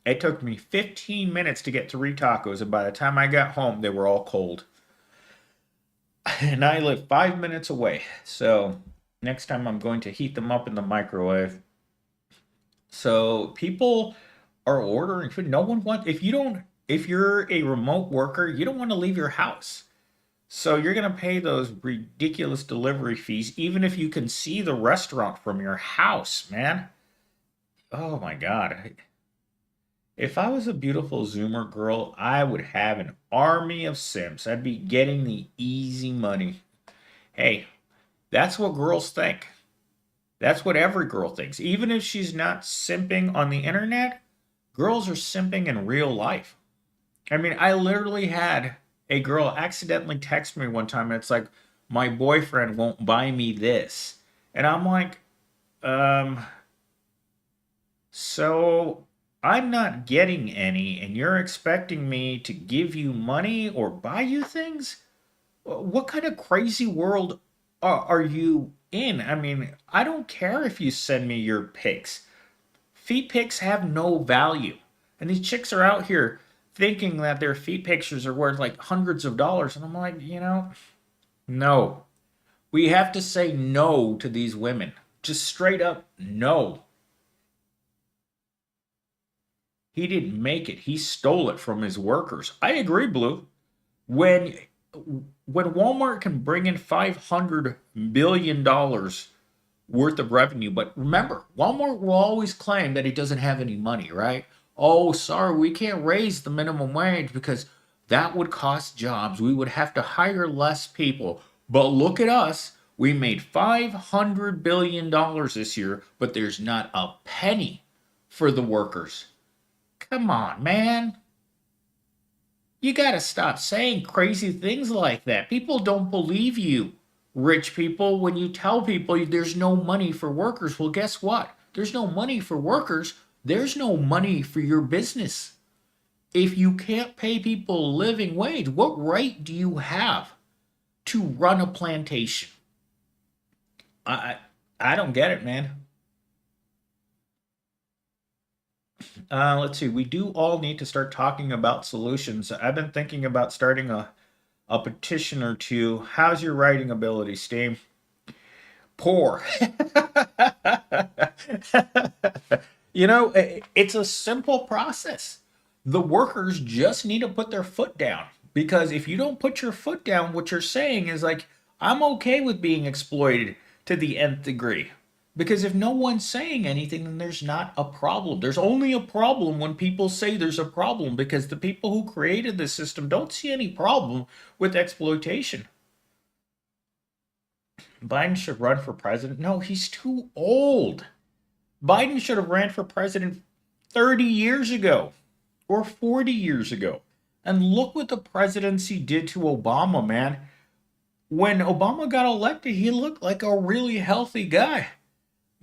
It took me 15 minutes to get 3 tacos, and by the time I got home, they were all cold. And I live 5 minutes away. So next time I'm going to heat them up in the microwave. So people are ordering food. No one wants, if you're a remote worker, you don't want to leave your house. So you're going to pay those ridiculous delivery fees, even if you can see the restaurant from your house, man. Oh my God. If I was a beautiful Zoomer girl, I would have an army of simps. I'd be getting the easy money. Hey, that's what girls think. That's what every girl thinks. Even if she's not simping on the internet, girls are simping in real life. I mean, I literally had a girl accidentally text me one time, and it's like, my boyfriend won't buy me this. And I'm like, um, so I'm not getting any, and you're expecting me to give you money or buy you things? What kind of crazy world are you in? I mean, I don't care if you send me your pics. Feet pics have no value. And these chicks are out here thinking that their feet pictures are worth like hundreds of dollars. And I'm like, no. We have to say no to these women. Just straight up no. He didn't make it. He stole it from his workers. I agree, Blue. When when Walmart can bring in $500 billion worth of revenue, but remember, Walmart will always claim that he doesn't have any money, right? Oh, sorry, we can't raise the minimum wage because that would cost jobs. We would have to hire less people. But look at us. We made $500 billion this year, but there's not a penny for the workers. Come on, man. You got to stop saying crazy things like that. People don't believe you, rich people, when you tell people there's no money for workers. Well, guess what? There's no money for workers. There's no money for your business. If you can't pay people a living wage, what right do you have to run a plantation? I I don't get it, man. Let's see. We do all need to start talking about solutions. I've been thinking about starting a petition or two. How's your writing ability, Steam? Poor. It's a simple process. The workers just need to put their foot down. Because if you don't put your foot down, what you're saying is like, I'm okay with being exploited to the nth degree. Because if no one's saying anything, then there's not a problem. There's only a problem when people say there's a problem because the people who created this system don't see any problem with exploitation. Biden should run for president. No, he's too old. Biden should have ran for president 30 years ago or 40 years ago. And look what the presidency did to Obama, man. When Obama got elected, he looked like a really healthy guy.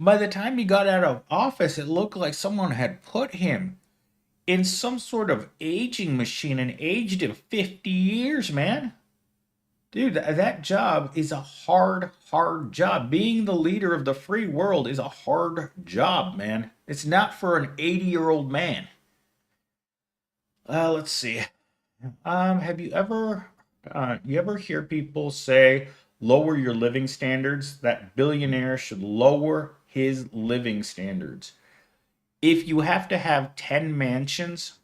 By the time he got out of office, it looked like someone had put him in some sort of aging machine and aged in 50 years, man. Dude, that job is a hard, hard job. Being the leader of the free world is a hard job, man. It's not for an 80-year-old man. Let's see. Have you ever hear people say lower your living standards? That billionaire should lower his living standards. If you have to have 10 mansions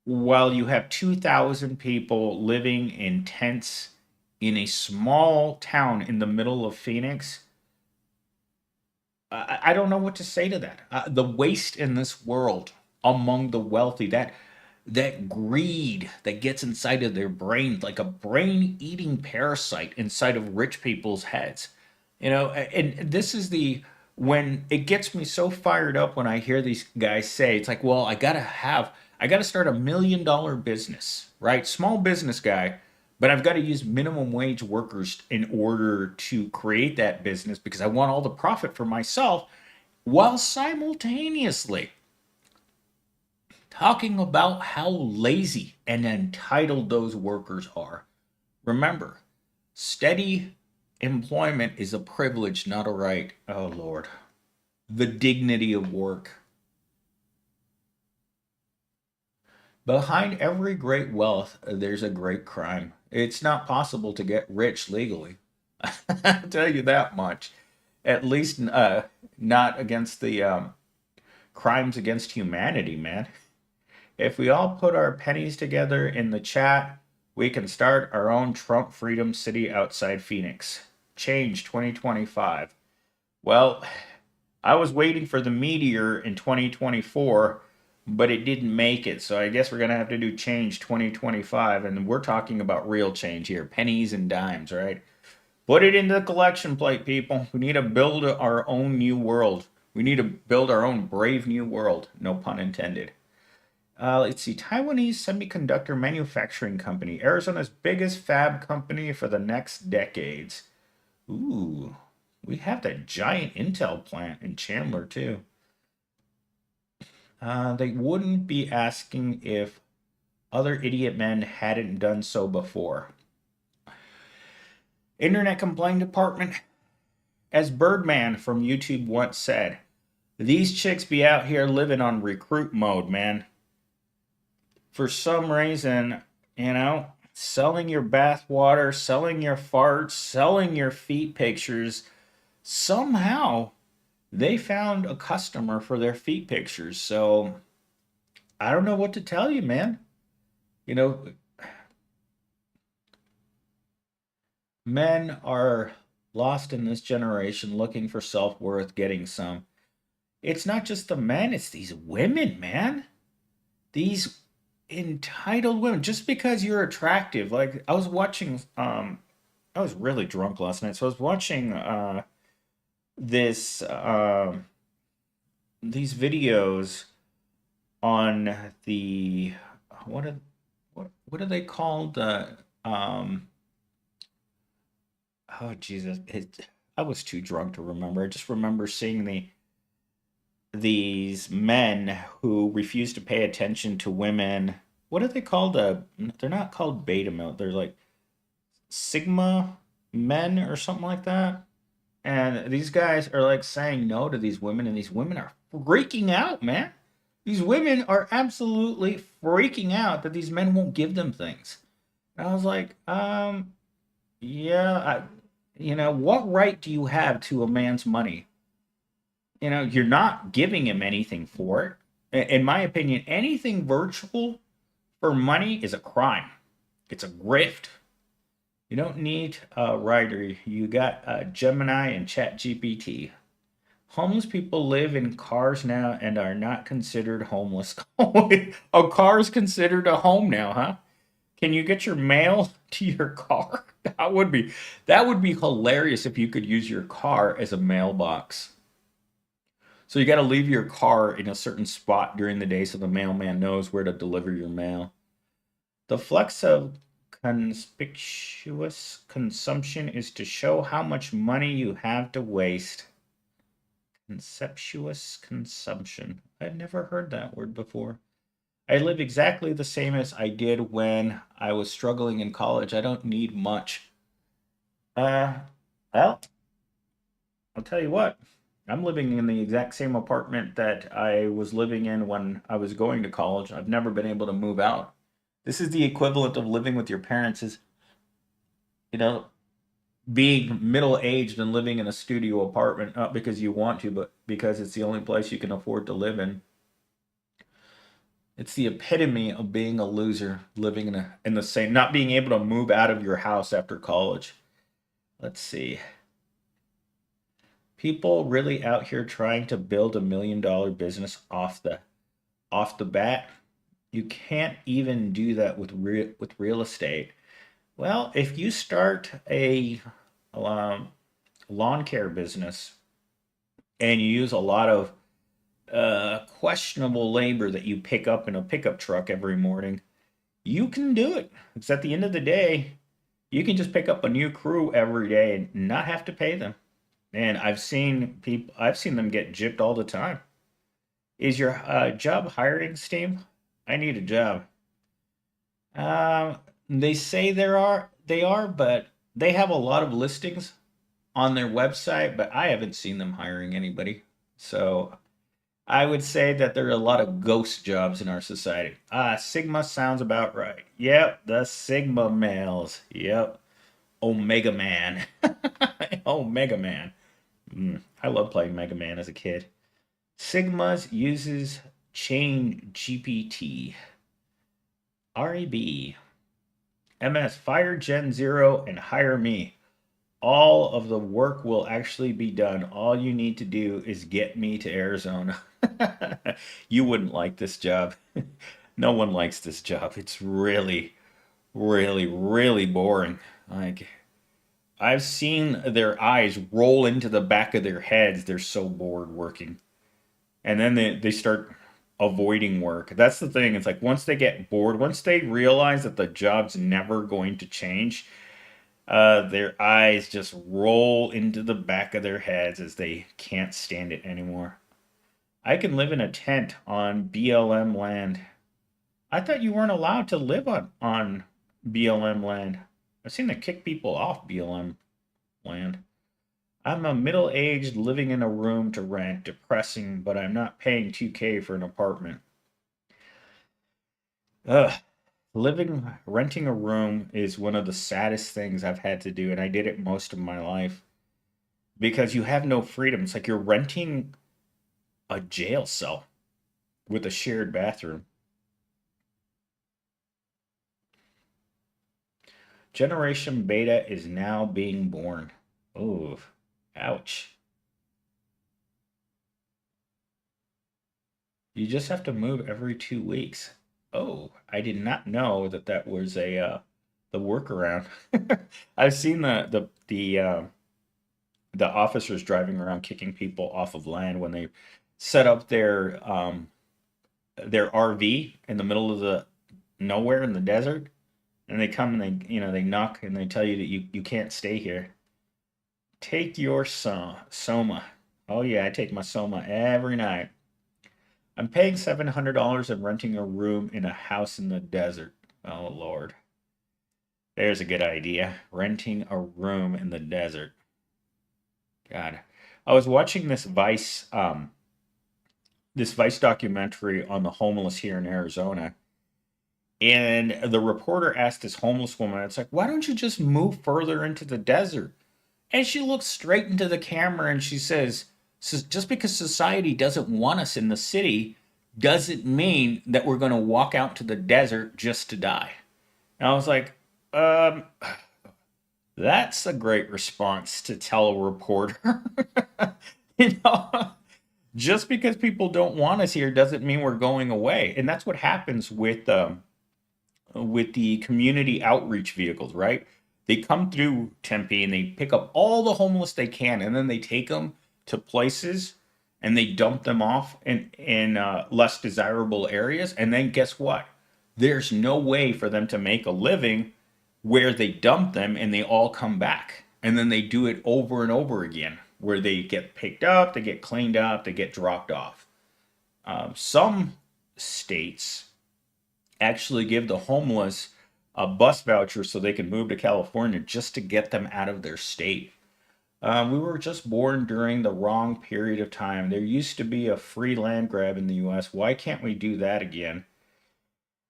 while you have 2,000 people living in tents in a small town in the middle of Phoenix, I don't know what to say to that. The waste in this world among the wealthy, that greed that gets inside of their brains like a brain eating parasite inside of rich people's heads. And this is the when it gets me so fired up when I hear these guys say it's like, well, I got to start $1 million business, right? Small business guy, but I've got to use minimum wage workers in order to create that business because I want all the profit for myself while simultaneously talking about how lazy and entitled those workers are. Remember, steady employment is a privilege, not a right. Oh, Lord. The dignity of work. Behind every great wealth, there's a great crime. It's not possible to get rich legally. I'll tell you that much. At least not against the crimes against humanity, man. If we all put our pennies together in the chat, we can start our own Trump Freedom City outside Phoenix. Change 2025. Well, I was waiting for the meteor in 2024, but it didn't make it. So I guess we're going to have to do change 2025. And we're talking about real change here, pennies and dimes, right? Put it into the collection plate, people. We need to build our own new world. We need to build our own brave new world. No pun intended. Let's see. Taiwanese semiconductor manufacturing company, Arizona's biggest fab company for the next decades. Ooh, we have that giant Intel plant in Chandler too. They wouldn't be asking if other idiot men hadn't done so before. Internet Complaint Department, as Birdman from YouTube once said, these chicks be out here living on recruit mode, man. For some reason, selling your bathwater, selling your farts, selling your feet pictures, somehow they found a customer for their feet pictures. So I don't know what to tell you, man. You know, men are lost in this generation looking for self worth, getting some. It's not just the men, it's these women, man. These entitled women. Just because you're attractive. Like, I was watching, I was really drunk last night, so I was watching this, these videos on the, what are, what are they called? Um, oh, Jesus. I was too drunk to remember. I just remember seeing these men who refuse to pay attention to women. What are they called? They're not called beta male. They're like sigma men or something like that. And these guys are like saying no to these women, and these women are freaking out, man. These women are absolutely freaking out that these men won't give them things. And I was like, yeah, what right do you have to a man's money? You're not giving him anything for it. In my opinion, anything virtual for money is a crime. It's a grift. You don't need a writer. You got Gemini and ChatGPT. Homeless people live in cars now and are not considered homeless. A car is considered a home now, huh? Can you get your mail to your car? That would be hilarious if you could use your car as a mailbox. So you got to leave your car in a certain spot during the day so the mailman knows where to deliver your mail. The flex of conspicuous consumption is to show how much money you have to waste. Conceptuous consumption. I'd never heard that word before. I live exactly the same as I did when I was struggling in college. I don't need much. Uh, well, I'll tell you what. I'm living in the exact same apartment that I was living in when I was going to college. I've never been able to move out. This is the equivalent of living with your parents is, you know, being middle aged and living in a studio apartment, not because you want to, but because it's the only place you can afford to live in. It's the epitome of being a loser, living in the same, not being able to move out of your house after college. Let's see. People really out here trying to build $1 million business off the bat. You can't even do that with real estate. Well, if you start a um, lawn care business and you use a lot of questionable labor that you pick up in a pickup truck every morning, you can do it. It's at the end of the day, you can just pick up a new crew every day and not have to pay them. And I've seen them get gypped all the time. Is your job hiring, Steve? I need a job. They say they are, but they have a lot of listings on their website, but I haven't seen them hiring anybody. So I would say that there are a lot of ghost jobs in our society. Sigma sounds about right. Yep, the Sigma males. Yep, Omega Man. Omega Man. I love playing Mega Man as a kid. Sigma's uses Chain GPT. REB. MS, fire Gen Zero and hire me. All of the work will actually be done. All you need to do is get me to Arizona. You wouldn't like this job. No one likes this job. It's really, really, really boring. Like, I've seen their eyes roll into the back of their heads. They're so bored working. And then they start avoiding work. That's the thing. It's like once they get bored, once they realize that the job's never going to change, their eyes just roll into the back of their heads as they can't stand it anymore. I can live in a tent on BLM land. I thought you weren't allowed to live on BLM land. I've seen them kick people off BLM land. I'm a middle aged living in a room to rent. Depressing, but I'm not paying 2K for an apartment. Ugh. Renting a room is one of the saddest things I've had to do, and I did it most of my life because you have no freedom. It's like you're renting a jail cell with a shared bathroom. Generation Beta is now being born. Oh, ouch. You just have to move every 2 weeks. Oh, I did not know that that was a the workaround. I've seen the officers driving around kicking people off of land when they set up their RV in the middle of the nowhere in the desert, and they come and they knock and they tell you that you can't stay here. Take your Soma. Oh yeah, I take my Soma every night. I'm paying $700 and renting a room in a house in the desert. Oh Lord. There's a good idea. Renting a room in the desert. God. I was watching this Vice documentary on the homeless here in Arizona. And the reporter asked this homeless woman, it's like, why don't you just move further into the desert? And she looks straight into the camera and she says, just because society doesn't want us in the city doesn't mean that we're going to walk out to the desert just to die. And I was like, um, that's a great response to tell a reporter. you know, just because people don't want us here doesn't mean we're going away. And that's what happens with the community outreach vehicles, right? They come through Tempe and they pick up all the homeless they can, and then they take them to places and they dump them off in less desirable areas. And then guess what? There's no way for them to make a living where they dump them and they all come back. And then they do it over and over again, where they get picked up, they get cleaned up, they get dropped off. Some states actually give the homeless a bus voucher so they can move to California just to get them out of their state. We were just born during the wrong period of time. There used to be a free land grab in the US. Why can't we do that again?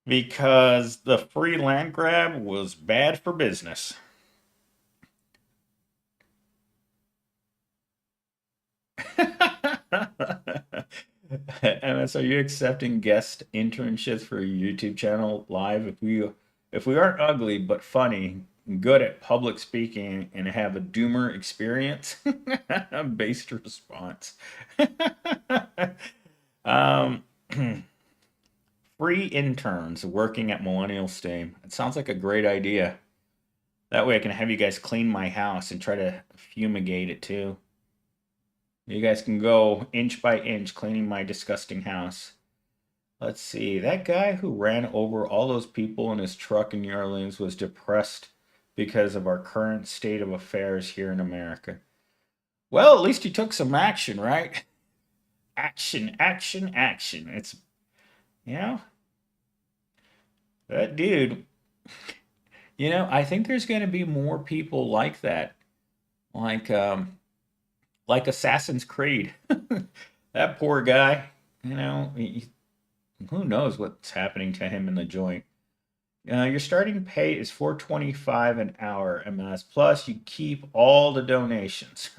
Because the free land grab was bad for business. MS, are you accepting guest internships for your YouTube channel live? If we aren't ugly but funny, good at public speaking, and have a doomer experience, based response. um, free interns working at Millennial Steam. It sounds like a great idea. That way I can have you guys clean my house and try to fumigate it too. You guys can go inch by inch cleaning my disgusting house. Let's see. That guy who ran over all those people in his truck in New Orleans was depressed because of our current state of affairs here in America. Well, at least he took some action, right? Action, action, action. It's, you know, that dude, I think there's going to be more people like that. Like, like Assassin's Creed. That poor guy, who knows what's happening to him in the joint. Your starting pay is $4.25 an hour, MS. Plus, you keep all the donations.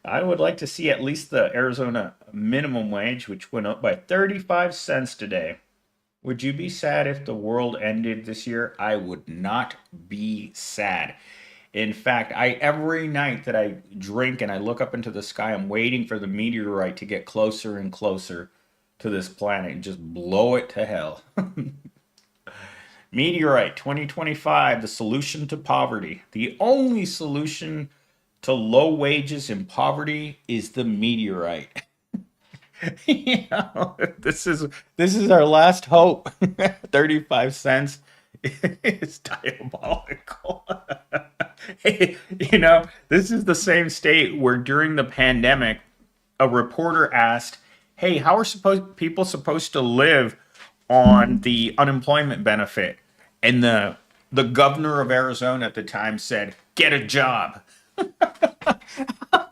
I would like to see at least the Arizona minimum wage, which went up by 35 cents today. Would you be sad if the world ended this year? I would not be sad. In fact, every night that I drink and I look up into the sky, I'm waiting for the meteorite to get closer and closer to this planet and just blow it to hell. Meteorite 2025, the solution to poverty. The only solution to low wages and poverty is the meteorite. This is our last hope. 35 cents is diabolical. Hey, this is the same state where during the pandemic, a reporter asked, "Hey, how are people supposed to live on the unemployment benefit?" And the governor of Arizona at the time said, "Get a job." I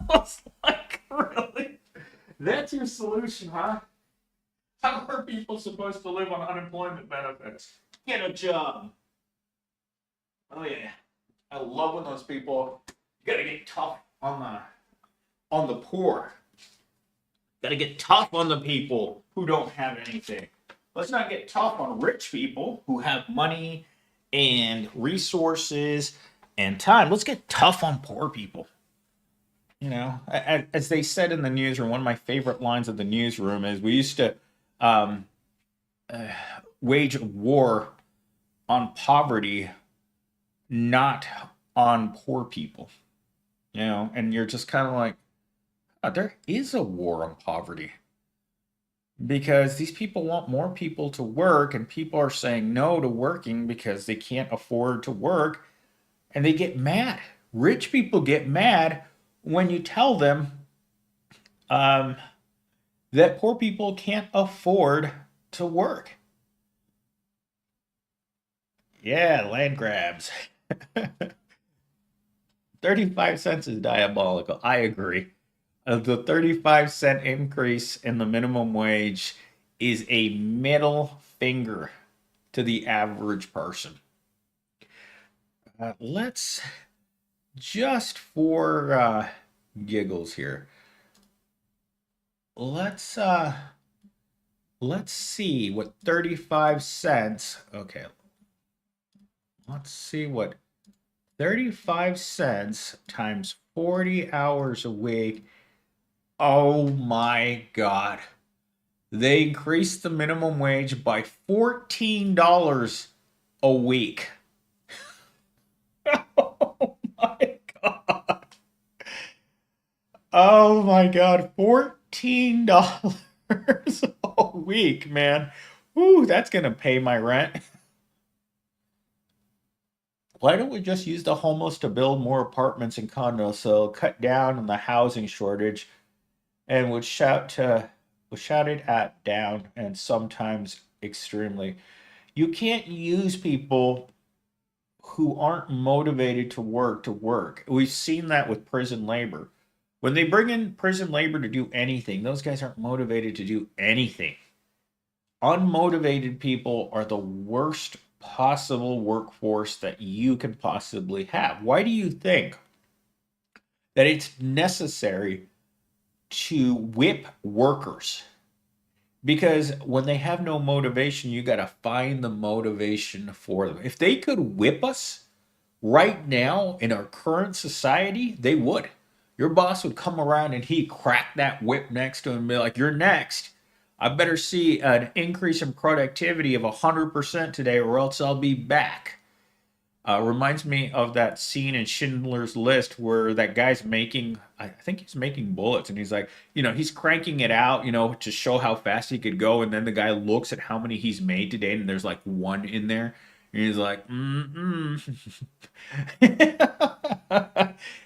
was like, really? That's your solution, huh? How are people supposed to live on unemployment benefits? Get a job. Oh yeah. I love when those people gotta get tough on the poor. Gotta get tough on the people who don't have anything. Let's not get tough on rich people who have money and resources and time. Let's get tough on poor people. As they said in the newsroom, one of my favorite lines of the newsroom is we used to um, uh, wage a war on poverty, not on poor people. And you're just kind of like, "Oh, there is a war on poverty because these people want more people to work, and people are saying no to working because they can't afford to work, and they get mad. Rich people get mad when you tell them um, that poor people can't afford to work." Yeah, land grabs. 35 cents is diabolical. I agree. The 35-cent increase in the minimum wage is a middle finger to the average person. Let's just for giggles here. Let's let's see what 35 cents. Okay. Let's see what 35 cents times 40 hours a week. Oh my God. They increased the minimum wage by $14 a week. Oh my God. Oh my God. $14 a week, man. Ooh, that's going to pay my rent. Why don't we just use the homeless to build more apartments and condos so cut down on the housing shortage and was shouted at down and sometimes extremely. You can't use people who aren't motivated to work. We've seen that with prison labor. When they bring in prison labor to do anything, those guys aren't motivated to do anything. Unmotivated people are the worst possible workforce that you can possibly have. Why do you think that it's necessary to whip workers? Because when they have no motivation, you got to find the motivation for them. If they could whip us right now in our current society, they would. Your boss would come around and he'd crack that whip next to him and be like, "You're next. I better see an increase in productivity of 100% today, or else I'll be back." Reminds me of that scene in Schindler's List where that guy's making, I think he's making bullets, and he's like, he's cranking it out, to show how fast he could go. And then the guy looks at how many he's made today, and there's like one in there. And he's like,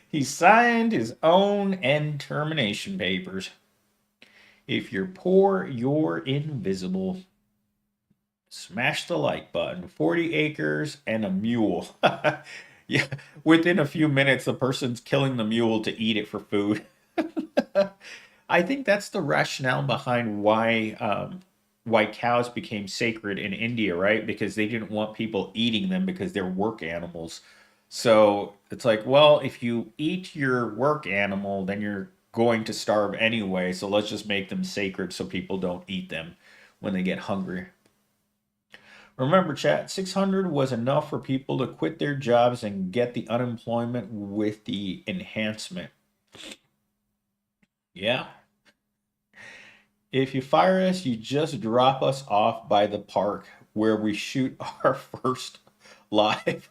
he signed his own end termination papers. If you're poor, you're invisible. Smash the like button. 40 acres and a mule. Yeah, within a few minutes, the person's killing the mule to eat it for food. I think that's the rationale behind why cows became sacred in India, right? Because they didn't want people eating them because they're work animals. So it's like, well, if you eat your work animal, then you're going to starve anyway. So let's just make them sacred so people don't eat them when they get hungry. Remember, chat, 600 was enough for people to quit their jobs and get the unemployment with the enhancement. Yeah. If you fire us, you just drop us off by the park where we shoot our first live.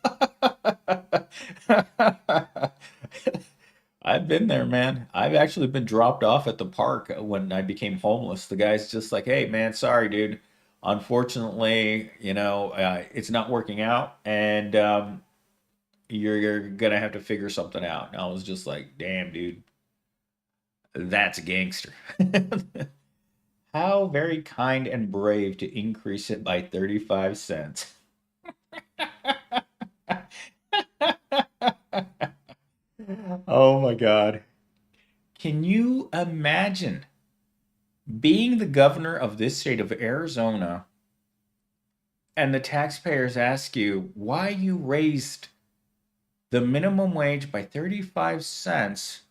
I've been there, man. I've actually been dropped off at the park when I became homeless. The guy's just like, "Hey, man, sorry, dude. Unfortunately, it's not working out, and you're gonna have to figure something out." And I was just like, "Damn, dude, that's gangster." How very kind and brave to increase it by 35 cents. Oh my God. Can you imagine being the governor of this state of Arizona and the taxpayers ask you why you raised the minimum wage by 35 cents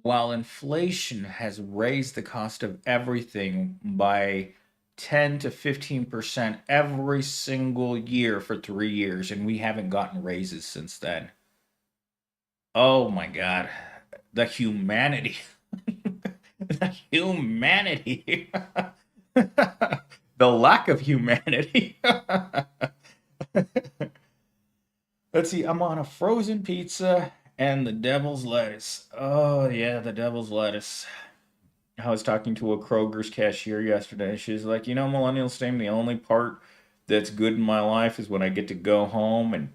while inflation has raised the cost of everything by 10 to 15% every single year for 3 years, and we haven't gotten raises since then? Oh my God. The humanity. The humanity. The lack of humanity. Let's see, I'm on a frozen pizza and the devil's lettuce. Oh, yeah, the devil's lettuce. I was talking to a Kroger's cashier yesterday. She's like, Millennial Stain, the only part that's good in my life is when I get to go home and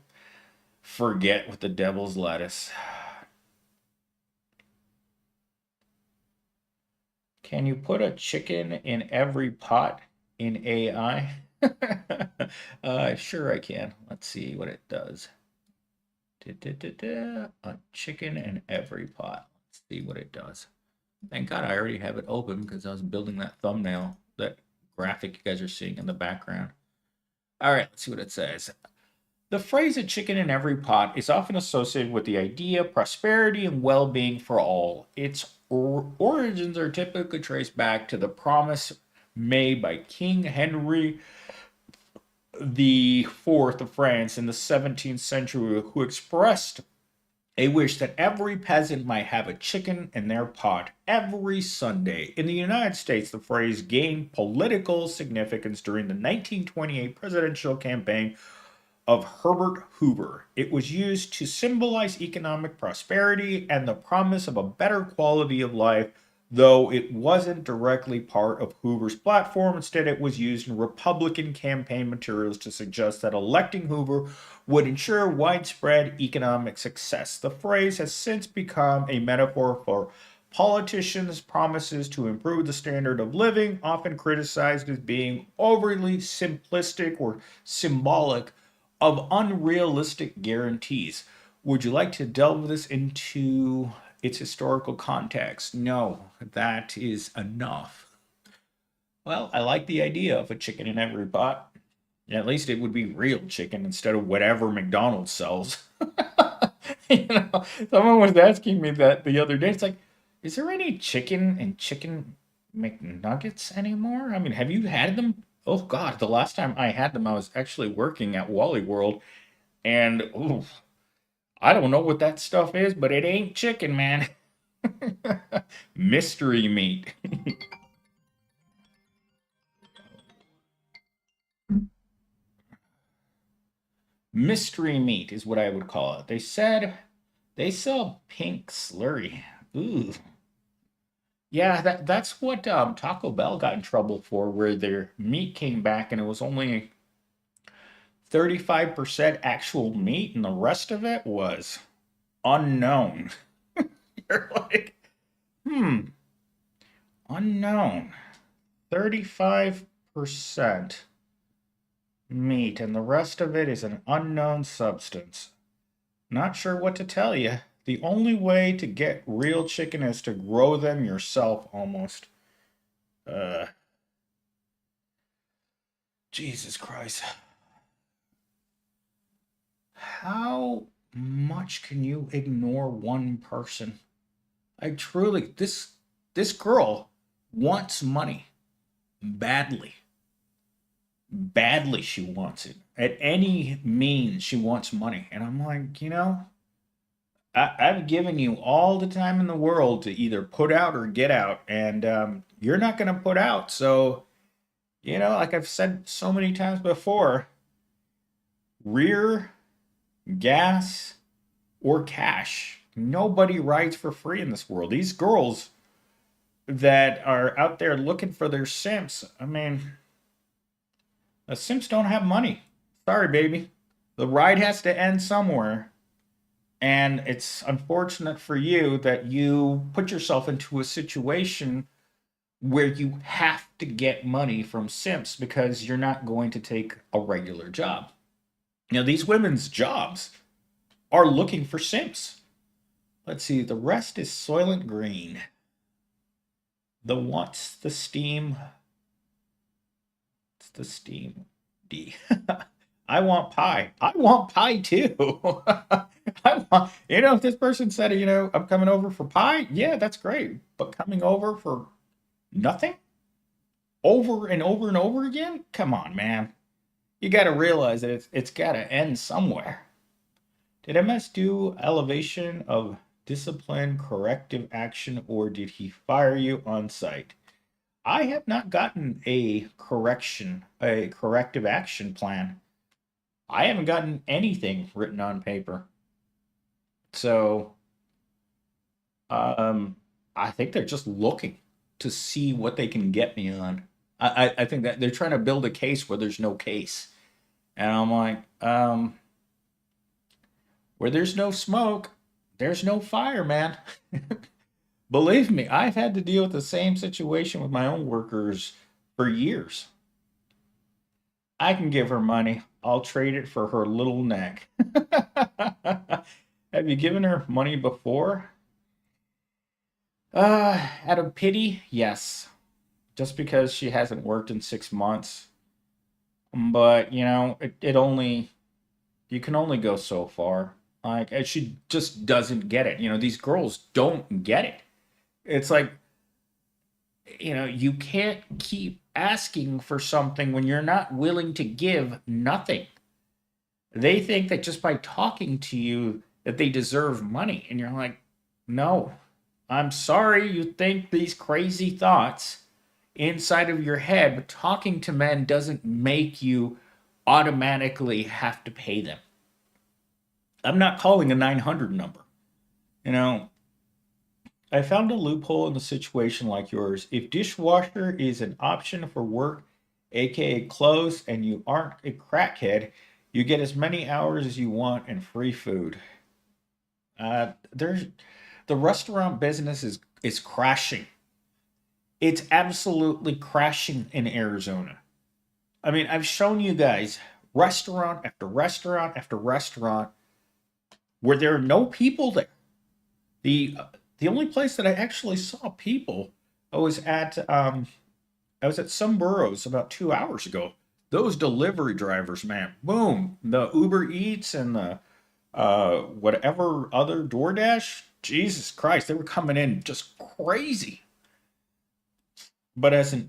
forget with the devil's lettuce. Can you put a chicken in every pot in AI? Sure I can. Let's see what it does. A chicken in every pot. Let's see what it does. Thank God I already have it open because I was building that thumbnail, that graphic you guys are seeing in the background. All right, let's see what it says. The phrase "a chicken in every pot" is often associated with the idea of prosperity and well being for all. Its origins are typically traced back to the promise made by King Henry IV of France in the 17th century, who expressed a wish that every peasant might have a chicken in their pot every Sunday. In the United States, the phrase gained political significance during the 1928 presidential campaign of Herbert Hoover. It was used to symbolize economic prosperity and the promise of a better quality of life, though it wasn't directly part of Hoover's platform. Instead, it was used in Republican campaign materials to suggest that electing Hoover would ensure widespread economic success. The phrase has since become a metaphor for Politicians' promises to improve the standard of living, often criticized as being overly simplistic or symbolic of unrealistic guarantees. Would you like to delve this into its historical context? No, that is enough. Well, I like the idea of a chicken in every pot. Yeah, at least it would be real chicken instead of whatever McDonald's sells. Someone was asking me that the other day. It's like, is there any chicken and chicken McNuggets anymore? I mean, have you had them? Oh God, the last time I had them, I was actually working at Wally World, and ooh, I don't know what that stuff is, but it ain't chicken, man. Mystery meat. Mystery meat is what I would call it. They said they sell pink slurry. Ooh. Yeah, that's what Taco Bell got in trouble for, where their meat came back and it was only 35% actual meat and the rest of it was unknown. You're like, hmm, unknown. 35% meat and the rest of it is an unknown substance. Not sure what to tell you. The only way to get real chicken is to grow them yourself almost. Uh, Jesus Christ. How much can you ignore one person? I truly this girl wants money badly. Badly she wants it. At any means she wants money. And I'm like, I've given you all the time in the world to either put out or get out, and you're not going to put out. So, like I've said so many times before, rear, gas, or cash. Nobody rides for free in this world. These girls that are out there looking for their simps, I mean, the simps don't have money. Sorry, baby. The ride has to end somewhere. And it's unfortunate for you that you put yourself into a situation where you have to get money from simps because you're not going to take a regular job. These women's jobs are looking for simps. Let's see, the rest is Soylent Green. The what's the steam? It's the steam D. I want pie. I want pie too. If this person said, I'm coming over for pie, yeah, that's great. But coming over for nothing? Over and over and over again? Come on, man. You got to realize that it's got to end somewhere. Did MS do elevation of discipline, corrective action, or did he fire you on site? I have not gotten a corrective action plan. I haven't gotten anything written on paper. So, I think they're just looking to see what they can get me on. I think that they're trying to build a case where there's no case. And I'm like, where there's no smoke, there's no fire, man. Believe me, I've had to deal with the same situation with my own workers for years. I can give her money. I'll trade it for her little neck. Have you given her money before? Out of pity, yes. Just because she hasn't worked in 6 months. But, you can only go so far. Like, and she just doesn't get it. These girls don't get it. It's like, you can't keep asking for something when you're not willing to give nothing. They think that just by talking to you that they deserve money. And you're like, no, I'm sorry you think these crazy thoughts inside of your head, but talking to men doesn't make you automatically have to pay them. I'm not calling a 900 number. You know, I found a loophole in a situation like yours. If dishwasher is an option for work, aka clothes, and you aren't a crackhead, you get as many hours as you want and free food. There's the restaurant business is is crashing. It's absolutely crashing in Arizona. I mean, I've shown you guys restaurant after restaurant after restaurant where there are no people there. The the only place that I actually saw people, I was at I was at some burrows about 2 hours ago. Those delivery drivers, man, boom, the Uber Eats and the whatever other DoorDash, Jesus Christ, they were coming in just crazy. But as an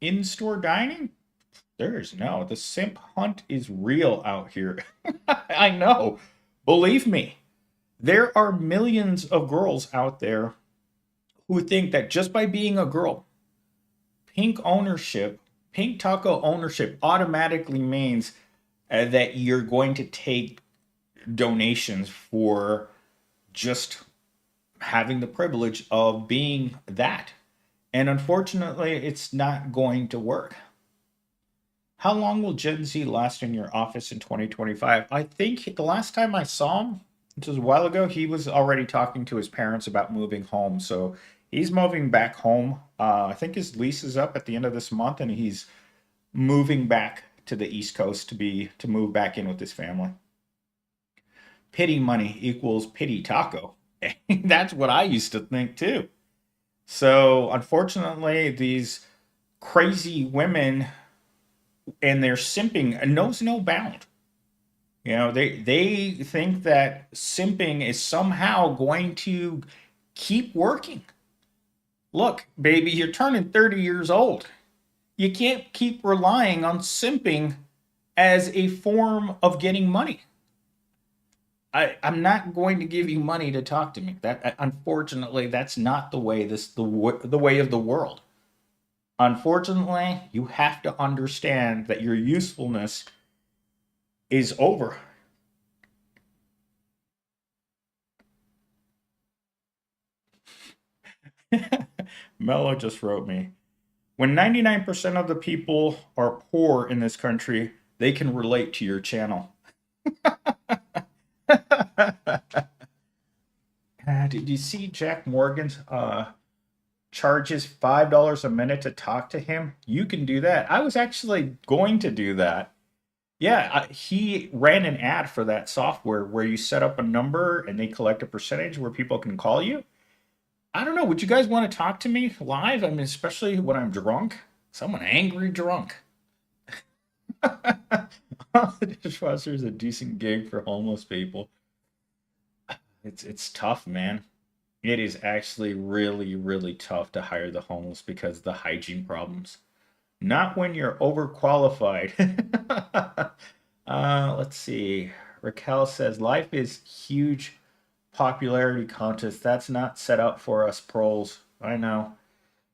in-store dining, there's no. The simp hunt is real out here. I know. Believe me, there are millions of girls out there who think that just by being a girl, pink ownership, pink taco ownership automatically means that you're going to take donations for just having the privilege of being that. And unfortunately, it's not going to work. How long will Gen Z last in your office in 2025? I think the last time I saw him, which was a while ago, he was already talking to his parents about moving home. So he's moving back home. I think his lease is up at the end of this month, and he's moving back to the East Coast to move back in with his family. Pity money equals pity taco. That's what I used to think too. So unfortunately, these crazy women and their simping knows no bound. You know, they think that simping is somehow going to keep working. Look, baby, you're turning 30 years old. You can't keep relying on simping as a form of getting money. I'm not going to give you money to talk to me. That unfortunately, that's not the way the way of the world. Unfortunately, you have to understand that your usefulness is over. Mello just wrote me. When 99% of the people are poor in this country, they can relate to your channel. Did you see Jack Morgan's charges $5 a minute to talk to him? You can do that. I was actually going to do that. Yeah, he ran an ad for that software where you set up a number and they collect a percentage where people can call you. I don't know. Would you guys want to talk to me live? I mean, especially when I'm drunk. Someone angry drunk. The dishwasher is a decent gig for homeless people. It's tough, man. It is actually really, really tough to hire the homeless because of the hygiene problems. Not when you're overqualified. Let's see. Raquel says life is huge popularity contest. That's not set up for us pros. I know.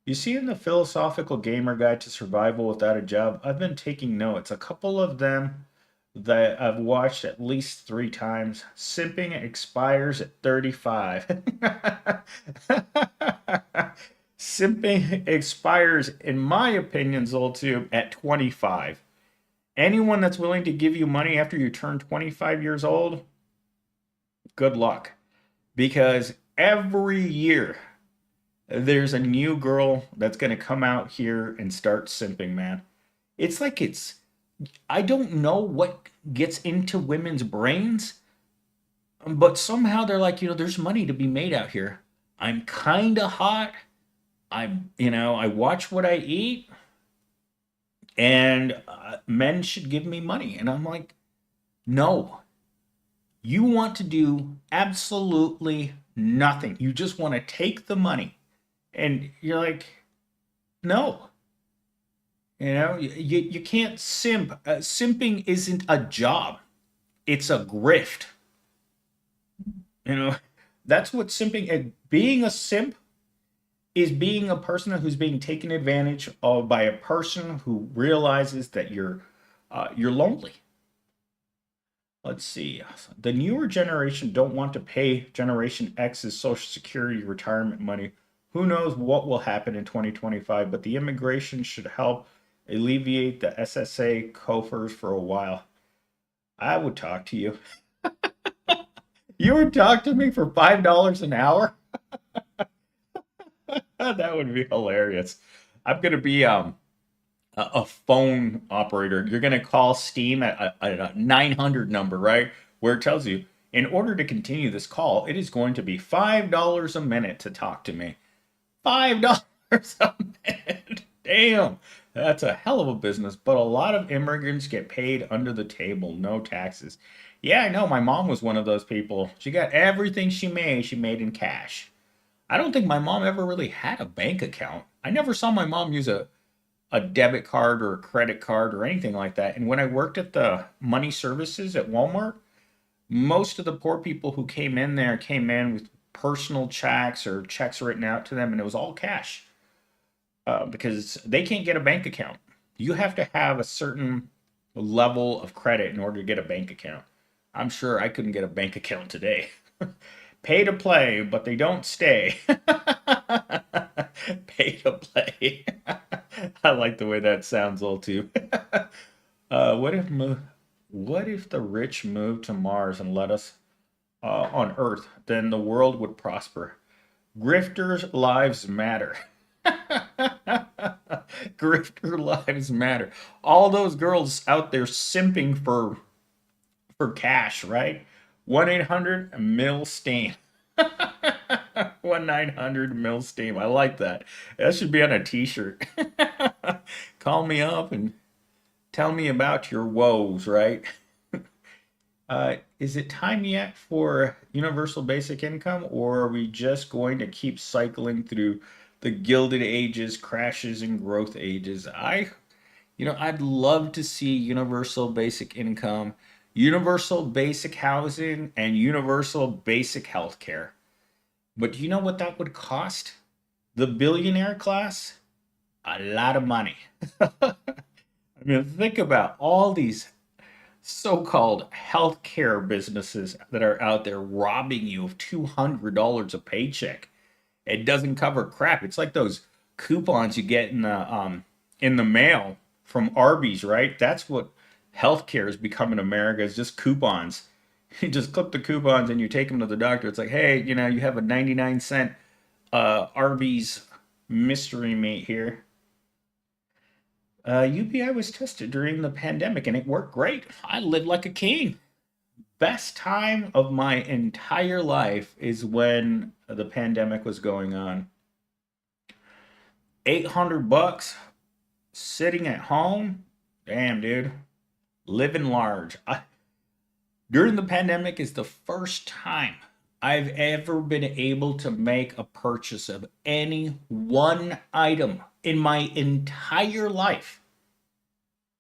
You see in the philosophical gamer guide to survival without a job, I've been taking notes. A couple of them that I've watched at least 3 times. Simping expires at 35. Simping expires, in my opinion, Zoltube, at 25. Anyone that's willing to give you money after you turn 25 years old, good luck. Because every year there's a new girl that's going to come out here and start simping, man. It's like I don't know what gets into women's brains, but somehow they're like, there's money to be made out here. I'm kind of hot. I watch what I eat, and men should give me money. And I'm like, no, you want to do absolutely nothing. You just want to take the money. And you're like, no, you can't simp. Simping isn't a job, it's a grift. You know, that's what simping, being a simp is being a person who's being taken advantage of by a person who realizes that you're lonely. Let's see. The newer generation don't want to pay Generation X's Social Security retirement money. Who knows what will happen in 2025, but the immigration should help alleviate the SSA coffers for a while. I would talk to you. You would talk to me for $5 an hour? That would be hilarious. I'm gonna be a phone operator. You're gonna call Steam at a 900 number, right? Where it tells you, in order to continue this call, it is going to be $5 a minute to talk to me. $5 a minute. Damn. That's a hell of a business, but a lot of immigrants get paid under the table, no taxes. Yeah, I know. My mom was one of those people. She got everything she made in cash. I don't think my mom ever really had a bank account. I never saw my mom use a debit card or a credit card or anything like that. And when I worked at the money services at Walmart, most of the poor people who came in there came in with personal checks or checks written out to them, and it was all cash because they can't get a bank account. You have to have a certain level of credit in order to get a bank account. I'm sure I couldn't get a bank account today. Pay to play, but they don't stay. Pay to play. I like the way that sounds, all too. What if what if the rich moved to Mars and let us on Earth? Then the world would prosper. Grifters' lives matter. Grifter lives matter. All those girls out there simping for cash, right? 1-800 Mill Steam. 1-900 Mill Steam. I like that. That should be on a t-shirt. Call me up and tell me about your woes, right? Is it time yet for universal basic income, or are we just going to keep cycling through the gilded ages, crashes, and growth ages? I'd love to see universal basic income, universal basic housing, and universal basic health care. But do you know what that would cost? The billionaire class? A lot of money. I mean, think about all these so-called healthcare businesses that are out there robbing you of $200 a paycheck. It doesn't cover crap. It's like those coupons you get in the mail from Arby's, right? That's what healthcare has become in America, is just coupons. You just clip the coupons and you take them to the doctor. It's like, hey, you have a 99-cent Arby's mystery meat here. UPI was tested during the pandemic and it worked great. I lived like a king. Best time of my entire life is when the pandemic was going on. 800 bucks sitting at home. Damn, dude. Living large. During the pandemic is the first time I've ever been able to make a purchase of any one item in my entire life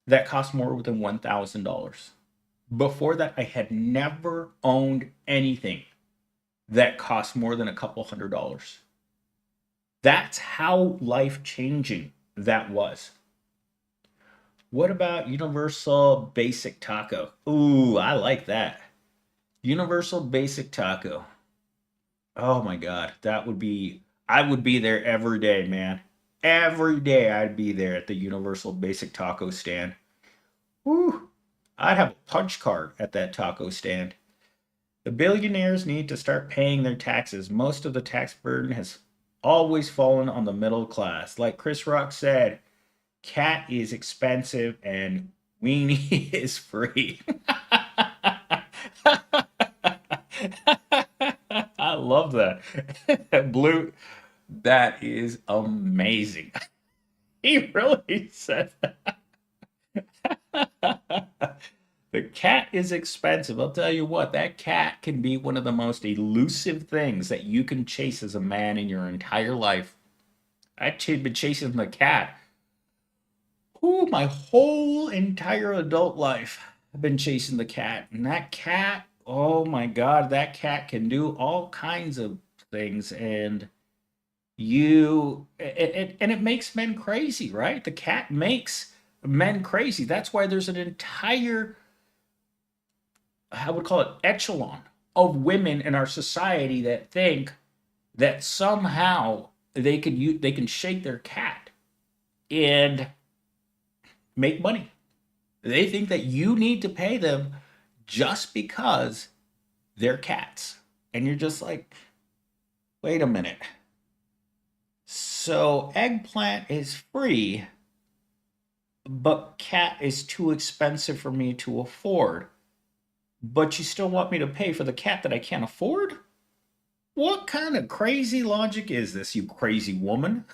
that cost more than $1,000. Before that, I had never owned anything that cost more than a couple $100. That's how life changing that was. What about universal basic taco? Ooh, I like that. Universal basic taco. Oh my God, I would be there every day, man. Every day I'd be there at the universal basic taco stand. Woo! I'd have a punch card at that taco stand. The billionaires need to start paying their taxes. Most of the tax burden has always fallen on the middle class. Like Chris Rock said, cat is expensive and weenie is free. I love that. Blue, that is amazing. He really said that. The cat is expensive. I'll tell you what, that cat can be one of the most elusive things that you can chase as a man in your entire life. I've been chasing the cat. Ooh, my whole entire adult life. I've been chasing the cat. And that cat, oh my God, that cat can do all kinds of things. And it makes men crazy, right? The cat makes men crazy. That's why there's an entire, I would call it, echelon of women in our society that think that somehow they can shake their cat and make money. They think that you need to pay them just because they're cats. And you're just like, wait a minute. So eggplant is free, but cat is too expensive for me to afford. But you still want me to pay for the cat that I can't afford? What kind of crazy logic is this, you crazy woman?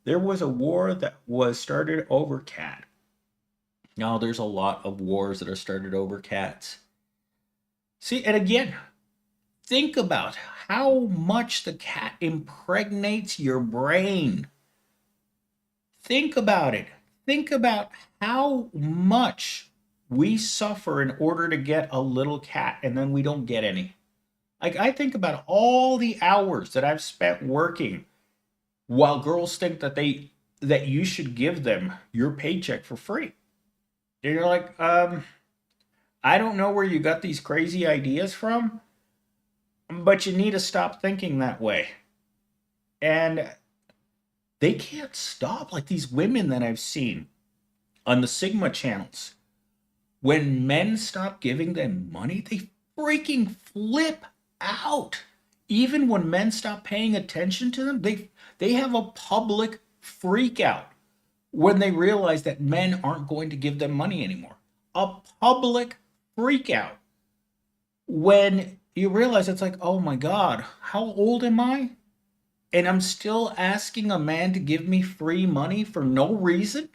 There was a war that was started over cat. Now there's a lot of wars that are started over cats. See, and again, think about how much the cat impregnates your brain. Think about it. Think about how much we suffer in order to get a little cat and then we don't get any. Like, I think about all the hours that I've spent working while girls think that you should give them your paycheck for free. And you're like, I don't know where you got these crazy ideas from, but you need to stop thinking that way. And they can't stop, like these women that I've seen on the Sigma channels. When men stop giving them money, they freaking flip out. Even when men stop paying attention to them, they have a public freak out when they realize that men aren't going to give them money anymore. A public freak out when you realize it's like, oh my God, how old am I? And I'm still asking a man to give me free money for no reason?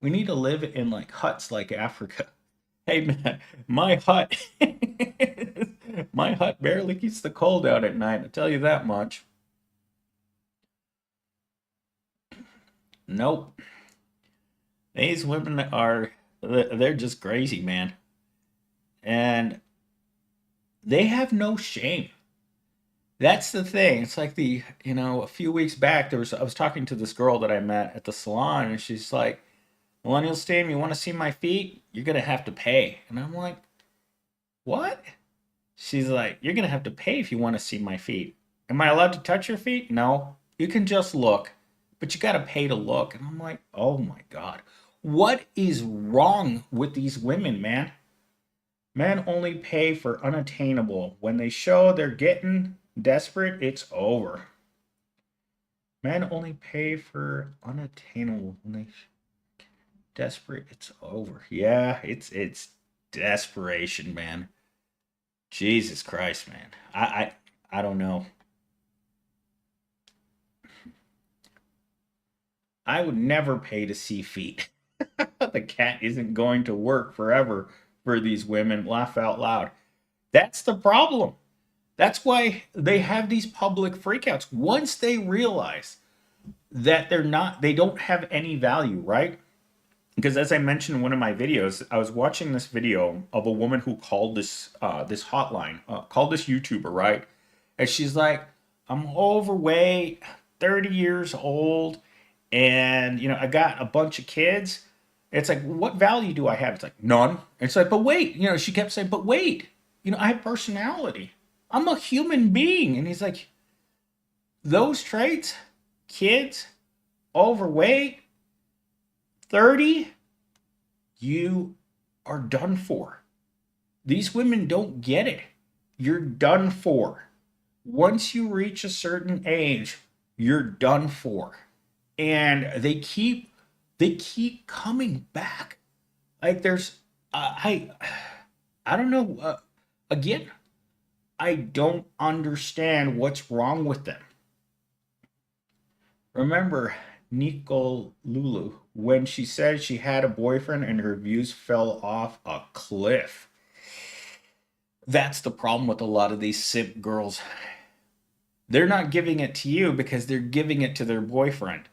We need to live in like huts like Africa. Hey man, my hut, my hut barely keeps the cold out at night. I tell you that much. Nope. These women they're just crazy, man. And they have no shame. That's the thing. It's like a few weeks back I was talking to this girl that I met at the salon and she's like, Millennial Steam, you want to see my feet? You're gonna have to pay. And I'm like, what? She's like, you're gonna have to pay if you want to see my feet. Am I allowed to touch your feet? No. You can just look, but you gotta pay to look. And I'm like, oh my God. What is wrong with these women, man? Men only pay for unattainable. When they show they're getting desperate, it's over. Men only pay for unattainable. When they desperate, it's over. Yeah, it's desperation, man. Jesus Christ, man. I don't know. I would never pay to see feet. The cat isn't going to work forever for these women. Laugh out loud. That's the problem. That's why they have these public freakouts. Once they realize that they don't have any value, right? Because as I mentioned in one of my videos, I was watching this video of a woman who called this hotline, called this YouTuber, right? And she's like, I'm overweight, 30 years old, and I got a bunch of kids. It's like, what value do I have? It's like, none. And it's like, but wait, she kept saying, but wait, I have personality. I'm a human being. And he's like, those traits, kids, overweight, 30, you are done for. These women don't get it. You're done for. Once you reach a certain age, you're done for. And they keep coming back. Like there's I don't know, again, I don't understand what's wrong with them. Remember Nicole Lulu when she said she had a boyfriend and her views fell off a cliff. That's the problem with a lot of these simp girls. They're not giving it to you because they're giving it to their boyfriend.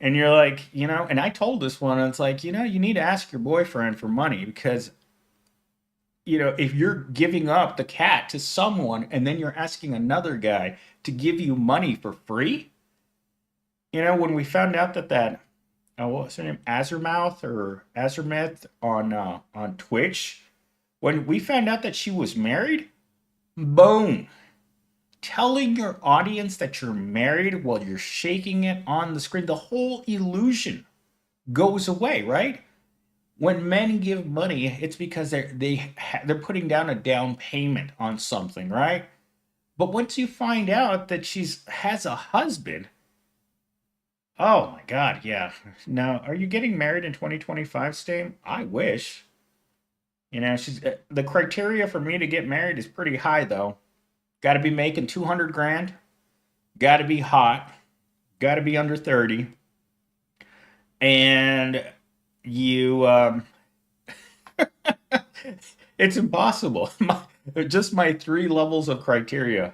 And you're like, and I told this one, it's like, you need to ask your boyfriend for money because, if you're giving up the cat to someone and then you're asking another guy to give you money for free, when we found out that what was her name, Azermouth or Azermeth on Twitch, when we found out that she was married, boom, telling your audience that you're married while you're shaking it on the screen, the whole illusion goes away, right? When men give money, it's because they're putting down a down payment on something, right? But once you find out that she's has a husband, oh my God, yeah. Now, are you getting married in 2025, Stain? I wish. You know, she's the criteria for me to get married is pretty high though. Got to be making 200 grand. Got to be hot. Got to be under 30. And you it's impossible. Just my three levels of criteria: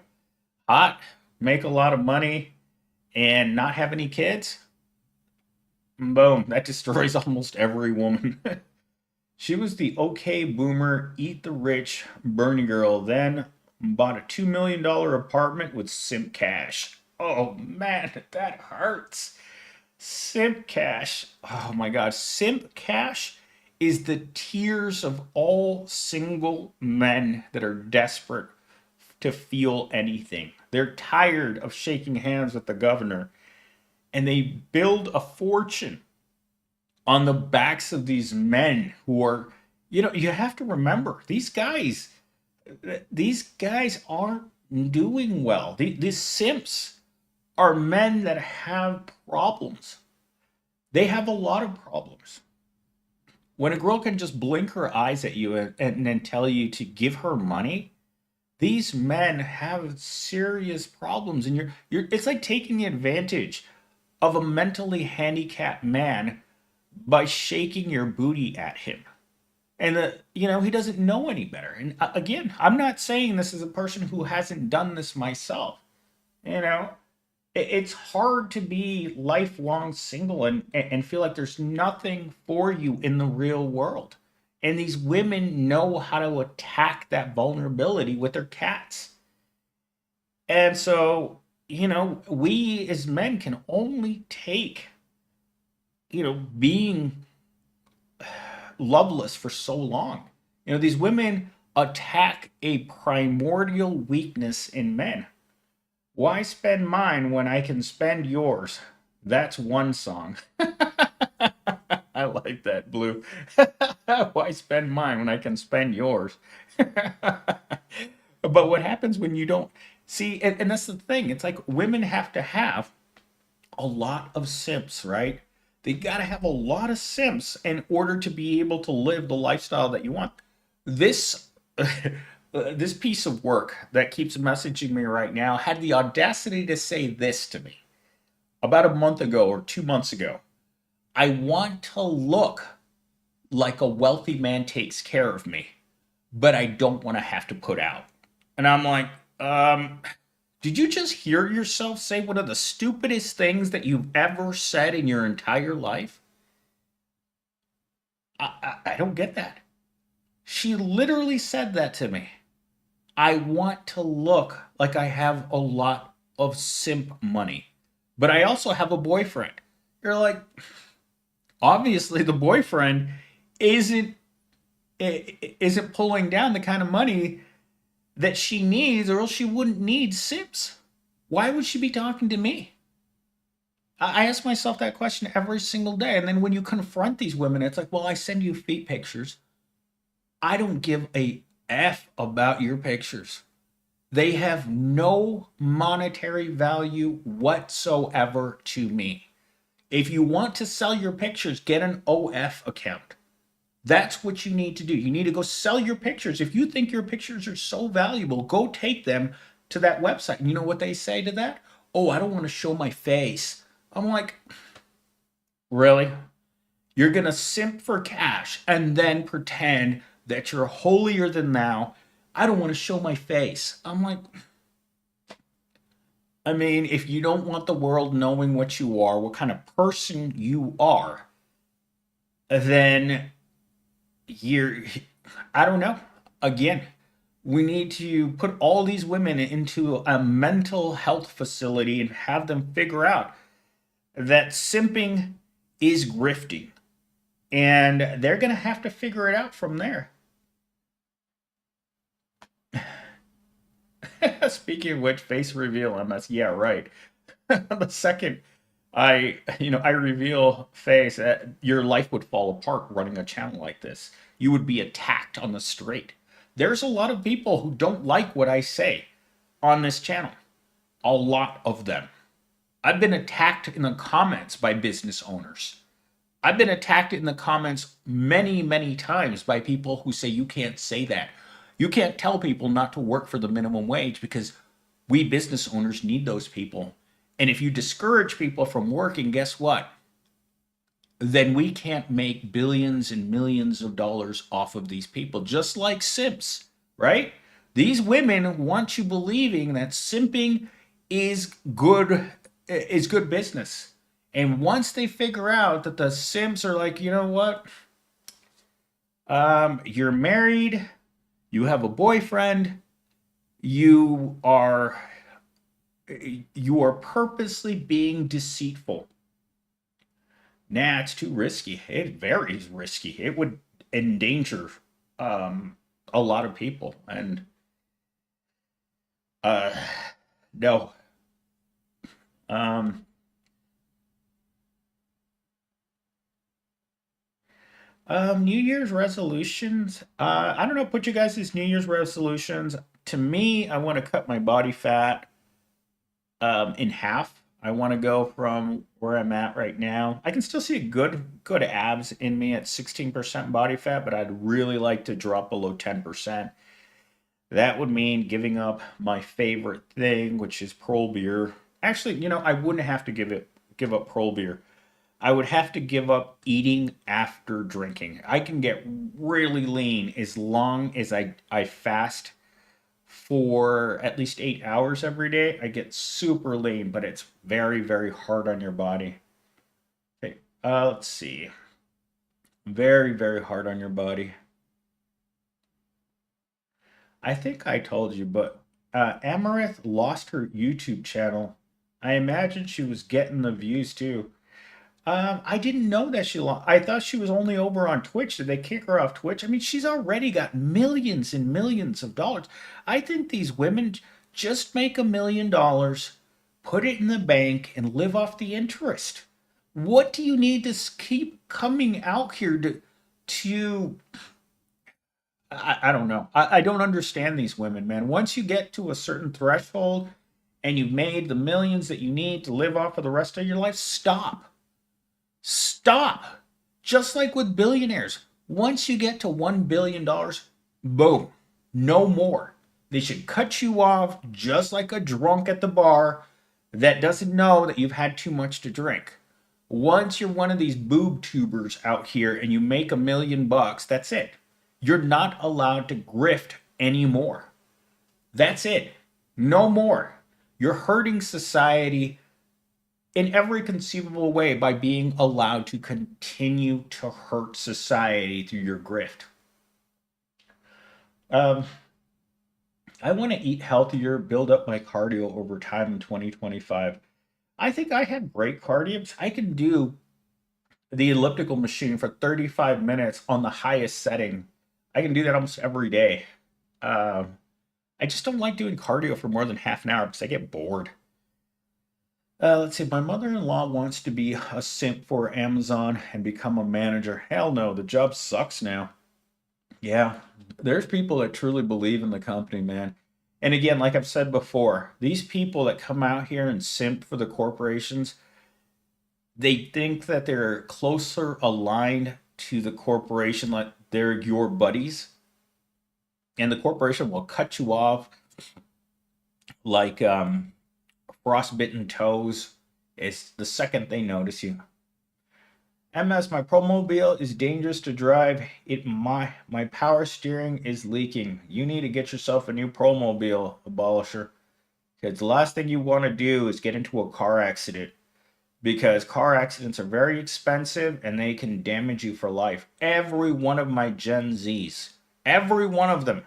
hot, make a lot of money, and not have any kids. Boom, that destroys almost every woman. She was the okay boomer, eat the rich, Bernie girl, then bought a $2 million apartment with simp cash. Oh man, that hurts. Simp cash. Oh my God. Simp cash is the tears of all single men that are desperate to feel anything. They're tired of shaking hands with the governor and they build a fortune on the backs of these men who are, you have to remember these guys aren't doing well. These simps are men that have problems. They have a lot of problems. When a girl can just blink her eyes at you and then tell you to give her money, these men have serious problems, and you're it's like taking advantage of a mentally handicapped man by shaking your booty at him. And he doesn't know any better. And again, I'm not saying this is a person who hasn't done this myself. You know, it's hard to be lifelong single and feel like there's nothing for you in the real world. And these women know how to attack that vulnerability with their cats. And so, we as men can only take, being loveless for so long. These women attack a primordial weakness in men. Why spend mine when I can spend yours? That's one song. I like that, Blue. Why spend mine when I can spend yours? But what happens when you don't see? And that's the thing. It's like women have to have a lot of simps, right? They got to have a lot of simps in order to be able to live the lifestyle that you want. This this piece of work that keeps messaging me right now had the audacity to say this to me about a month ago or 2 months ago. I want to look like a wealthy man takes care of me, but I don't want to have to put out. And I'm like, did you just hear yourself say one of the stupidest things that you've ever said in your entire life? I don't get that. She literally said that to me. I want to look like I have a lot of simp money, but I also have a boyfriend. You're like, obviously the boyfriend isn't isn't pulling down the kind of money that she needs, or else she wouldn't need simps. Why would she be talking to me? I ask myself that question every single day. And then when you confront these women, it's like, well, I send you feet pictures. I don't give a F about your pictures. They have no monetary value whatsoever to me. If you want to sell your pictures, get an OF account. That's what you need to do. You need to go sell your pictures. If you think your pictures are so valuable, go take them to that website. And you know what they say to that? Oh, I don't want to show my face. I'm like, really? You're going to simp for cash and then pretend that you're holier than thou. I don't want to show my face. I'm like, I mean, if you don't want the world knowing what you are, what kind of person you are, then you're, I don't know. Again, we need to put all these women into a mental health facility and have them figure out that simping is grifting. And they're going to have to figure it out from there. Speaking of which, face reveal MS. Yeah, right. The second I reveal face, your life would fall apart running a channel like this. You would be attacked on the straight. There's a lot of people who don't like what I say on this channel. A lot of them. I've been attacked in the comments by business owners. I've been attacked in the comments many, many times by people who say you can't say that. You can't tell people not to work for the minimum wage because we business owners need those people. And if you discourage people from working, guess what? Then we can't make billions and millions of dollars off of these people, just like simps, right? These women want you believing that simping is good is good business. And once they figure out that the simps are like, you know what? You're married, you have a boyfriend, you are you are purposely being deceitful. Nah, it's too risky. It very risky. It would endanger a lot of people. And uh, no. Um, New Year's resolutions. I don't know. Put you guys' New Year's resolutions. To me, I want to cut my body fat in half. I want to go from where I'm at right now. I can still see good abs in me at 16% body fat, but I'd really like to drop below 10%. That would mean giving up my favorite thing, which is Prol beer. Actually, I wouldn't have to give up Prol beer. I would have to give up eating after drinking. I can get really lean as long as I fast for at least 8 hours every day. I get super lean, but it's very, very hard on your body. Okay, let's see. Very, very hard on your body. I think I told you, but Amarith lost her YouTube channel. I imagine she was getting the views too. I didn't know that she lost. I thought she was only over on Twitch. Did they kick her off Twitch? I mean, she's already got millions and millions of dollars. I think these women just make $1 million, put it in the bank, and live off the interest. What do you need to keep coming out here to I don't know. I don't understand these women, man. Once you get to a certain threshold and you've made the millions that you need to live off for the rest of your life, stop. Stop. Just like with billionaires. Once you get to $1 billion, boom, no more. They should cut you off just like a drunk at the bar that doesn't know that you've had too much to drink. Once you're one of these boob tubers out here and you make $1 million, that's it. You're not allowed to grift anymore. That's it. No more. You're hurting society in every conceivable way by being allowed to continue to hurt society through your grift. Um, I want to eat healthier, build up my cardio over time in 2025. I think I have great cardio. I can do the elliptical machine for 35 minutes on the highest setting. I can do that almost every day. I just don't like doing cardio for more than half an hour because I get bored. Let's see. My mother-in-law wants to be a simp for Amazon and become a manager. Hell no, the job sucks now. Yeah, there's people that truly believe in the company, man. And again, like I've said before, these people that come out here and simp for the corporations, they think that they're closer aligned to the corporation, like they're your buddies, and the corporation will cut you off like frostbitten toes. It's the second they notice you. MS, my Promobile is dangerous to drive. My power steering is leaking. You need to get yourself a new Promobile, abolisher. Because the last thing you want to do is get into a car accident. Because car accidents are very expensive and they can damage you for life. Every one of my Gen Zs, every one of them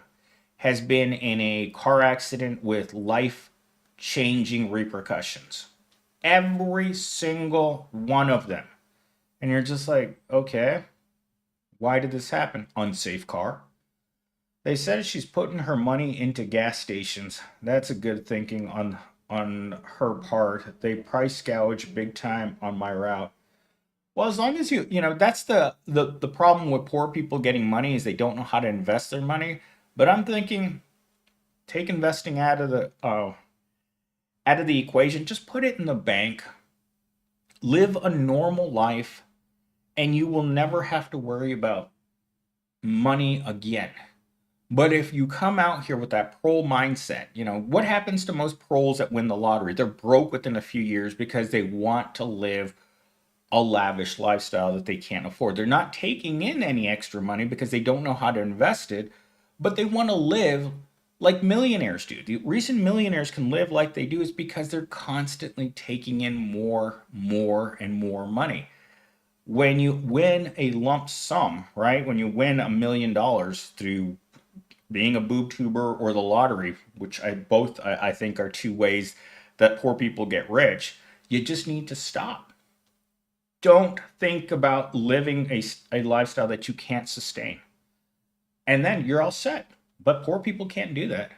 has been in a car accident with life changing repercussions. Every single one of them. And you're just like, okay, why did this happen? Unsafe car. They said she's putting her money into gas stations. That's a good thinking on her part. They price gouge big time on my route. Well, as long as that's the problem with poor people getting money is they don't know how to invest their money. But I'm thinking take investing out of the equation. Just put it in the bank. Live a normal life, and you will never have to worry about money again. But if you come out here with that pro mindset, what happens to most pros that win the lottery? They're broke within a few years because they want to live a lavish lifestyle that they can't afford. They're not taking in any extra money because they don't know how to invest it, but they want to live like millionaires do. The reason millionaires can live like they do is because they're constantly taking in more, and more money. When you win a lump sum, right? When you win $1 million through being a boob tuber or the lottery, which I think are two ways that poor people get rich, you just need to stop. Don't think about living a lifestyle that you can't sustain. And then you're all set. But poor people can't do that.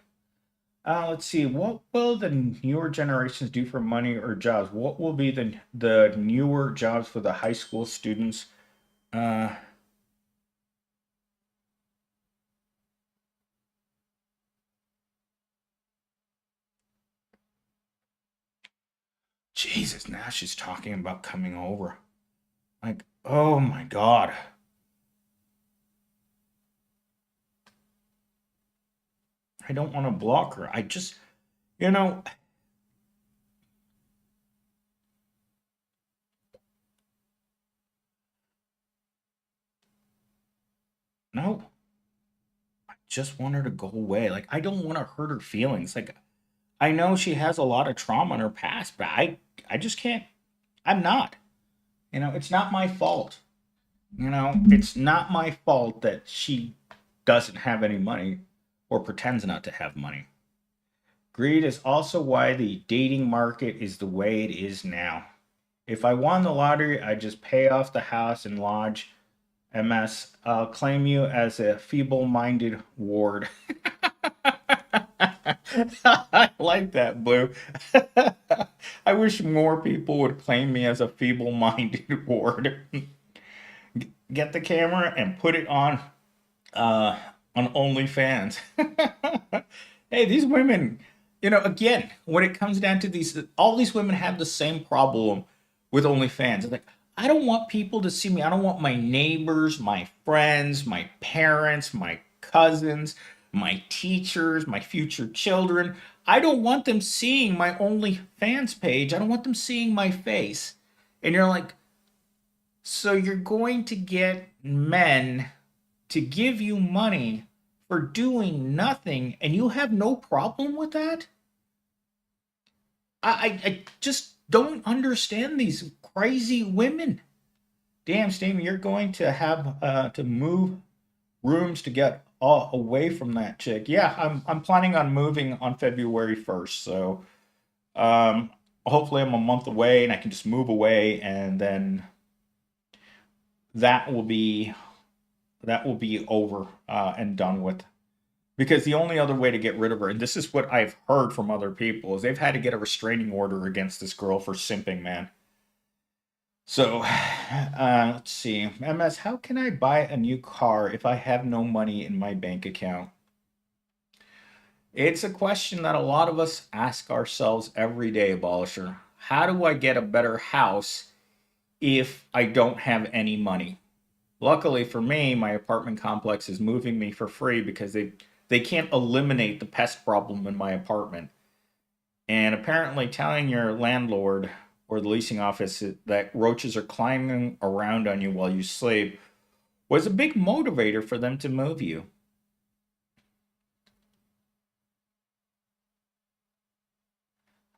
Let's see. What will the newer generations do for money or jobs? What will be the newer jobs for the high school students? Uh, Jesus, now she's talking about coming over. Like, oh my God. I don't want to block her. I just, you know, no, I just want her to go away. Like, I don't want to hurt her feelings. Like, I know she has a lot of trauma in her past, but I just can't. I'm not. It's not my fault. It's not my fault that she doesn't have any money or pretends not to have money. Greed is also why the dating market is the way it is now. If I won the lottery, I'd just pay off the house and lodge. MS, I'll claim you as a feeble minded ward. I like that, Blue. I wish more people would claim me as a feeble minded ward. Get the camera and put it uh, on OnlyFans. Hey, these women, again, when it comes down to all these women have the same problem with OnlyFans. It's like, I don't want people to see me. I don't want my neighbors, my friends, my parents, my cousins, my teachers, my future children. I don't want them seeing my OnlyFans page. I don't want them seeing my face. And you're like, so you're going to get men to give you money for doing nothing and you have no problem with that? I just don't understand these crazy women. Damn, Steamy, you're going to have to move rooms to get away from that chick. Yeah, I'm planning on moving on February 1st, so um, hopefully I'm a month away and I can just move away, and then that will be over and done with. Because the only other way to get rid of her, and this is what I've heard from other people, is they've had to get a restraining order against this girl for simping, man. So, let's see. MS, how can I buy a new car if I have no money in my bank account? It's a question that a lot of us ask ourselves every day, Abolisher. How do I get a better house if I don't have any money? Luckily for me, my apartment complex is moving me for free because they can't eliminate the pest problem in my apartment. And apparently telling your landlord or the leasing office that roaches are climbing around on you while you sleep was a big motivator for them to move you.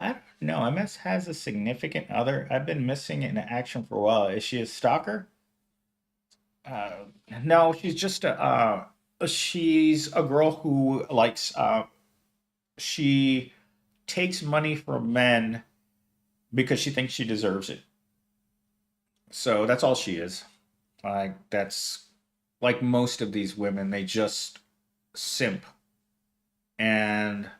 I don't know. MS has a significant other. I've been missing in action for a while. Is she a stalker? Uh, no, she's a girl who likes she takes money from men because she thinks she deserves it. So that's all she is. Like that's like most of these women, they just simp. And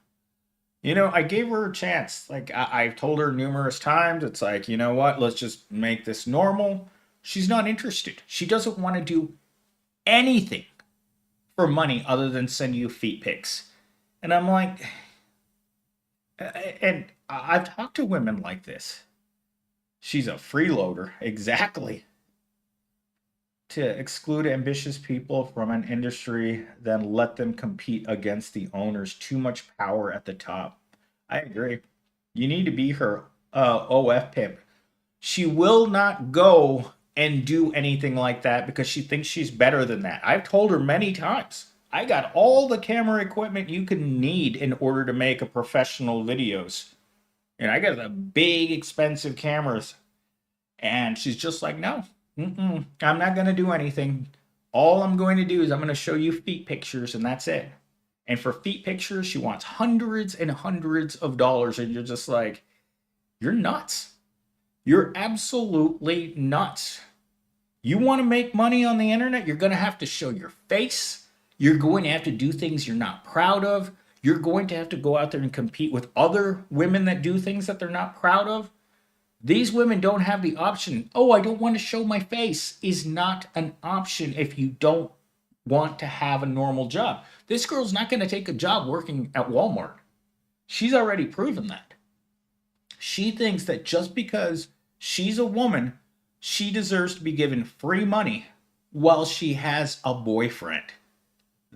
I gave her a chance. Like I've told her numerous times, it's like, you know what? Let's just make this normal. She's not interested. She doesn't want to do anything for money other than send you feet pics. And I'm like, and I've talked to women like this. She's a freeloader, exactly. To exclude ambitious people from an industry, then let them compete against the owners. Too much power at the top. I agree. You need to be her OF pimp. She will not go and do anything like that because she thinks she's better than that. I've told her many times. I got all the camera equipment you can need in order to make a professional videos. And I got the big expensive cameras. And she's just like, no, I'm not going to do anything. All I'm going to do is I'm going to show you feet pictures and that's it. And for feet pictures, she wants hundreds and hundreds of dollars. And you're just like, you're nuts. You're absolutely nuts. You want to make money on the internet? You're going to have to show your face. You're going to have to do things you're not proud of. You're going to have to go out there and compete with other women that do things that they're not proud of. These women don't have the option. Oh, I don't want to show my face is not an option if you don't want to have a normal job. This girl's not going to take a job working at Walmart. She's already proven that. She thinks that just because she's a woman, she deserves to be given free money while she has a boyfriend.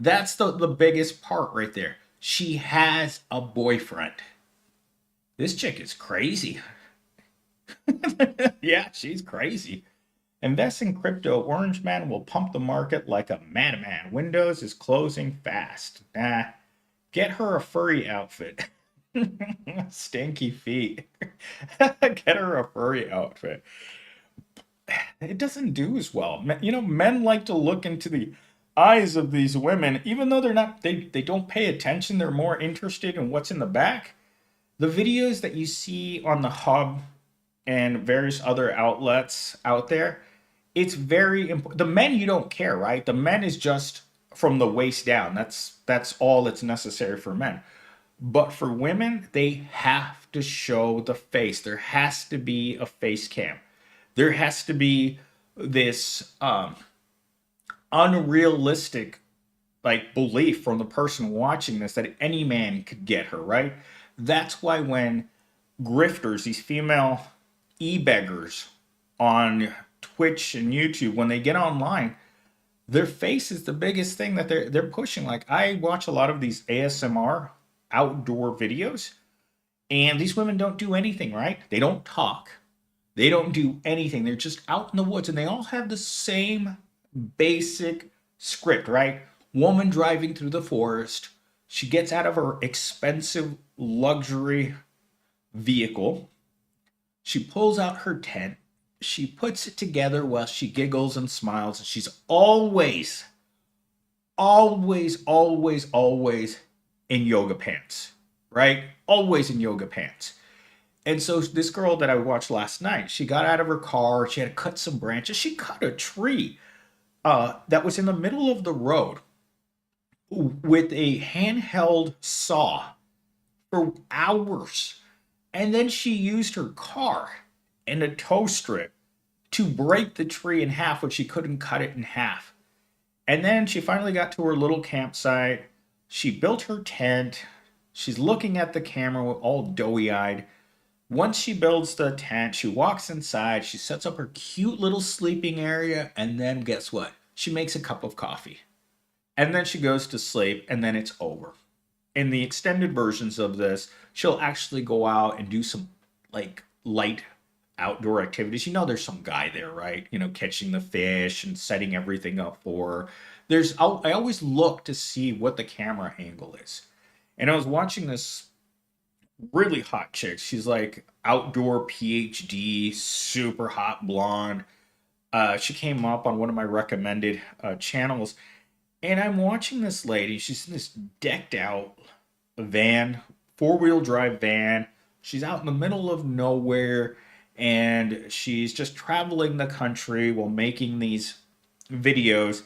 That's the biggest part right there. She has a boyfriend. This chick is crazy. Yeah, she's crazy. Invest in crypto. Orange Man will pump the market like a madman. Windows is closing fast. Nah, get her a furry outfit. Stinky feet. Get her a furry outfit. It doesn't do as well. You know, men like to look into the eyes of these women, even though they don't pay attention. They're more interested in what's in the back. The videos that you see on the hub and various other outlets out there, it's very important. The men, you don't care, right? The men is just from the waist down. That's all that's necessary for men. But for women, they have to show the face. There has to be a face cam. There has to be this unrealistic like belief from the person watching this that any man could get her, right? That's why when grifters, these female e-beggars on Twitch and YouTube, when they get online, their face is the biggest thing that they're pushing. Like I watch a lot of these ASMR outdoor videos, and these women don't do anything, right? They don't talk. They don't do anything. They're just out in the woods, and they all have the same basic script, right? Woman driving through the forest. She gets out of her expensive luxury vehicle. She pulls out her tent. She puts it together while she giggles and smiles. She's always, always, always, always in yoga pants, right? Always in yoga pants. And so this girl that I watched last night, she got out of her car. She had to cut some branches. She cut a tree that was in the middle of the road with a handheld saw for hours. And then she used her car and a tow strip to break the tree in half when she couldn't cut it in half. And then she finally got to her little campsite. She built her tent. She's looking at the camera all doughy eyed. Once she builds the tent, she walks inside. She sets up her cute little sleeping area. And then guess what? She makes a cup of coffee. And then she goes to sleep. And then it's over. In the extended versions of this, she'll actually go out and do some like light outdoor activities. You know, there's some guy there, right? You know, catching the fish and setting everything up for her. I always look to see what the camera angle is. And I was watching this really hot chick. She's like outdoor PhD, super hot blonde. She came up on one of my recommended channels. And I'm watching this lady. She's in this decked out van, four-wheel drive van. She's out in the middle of nowhere and she's just traveling the country while making these videos.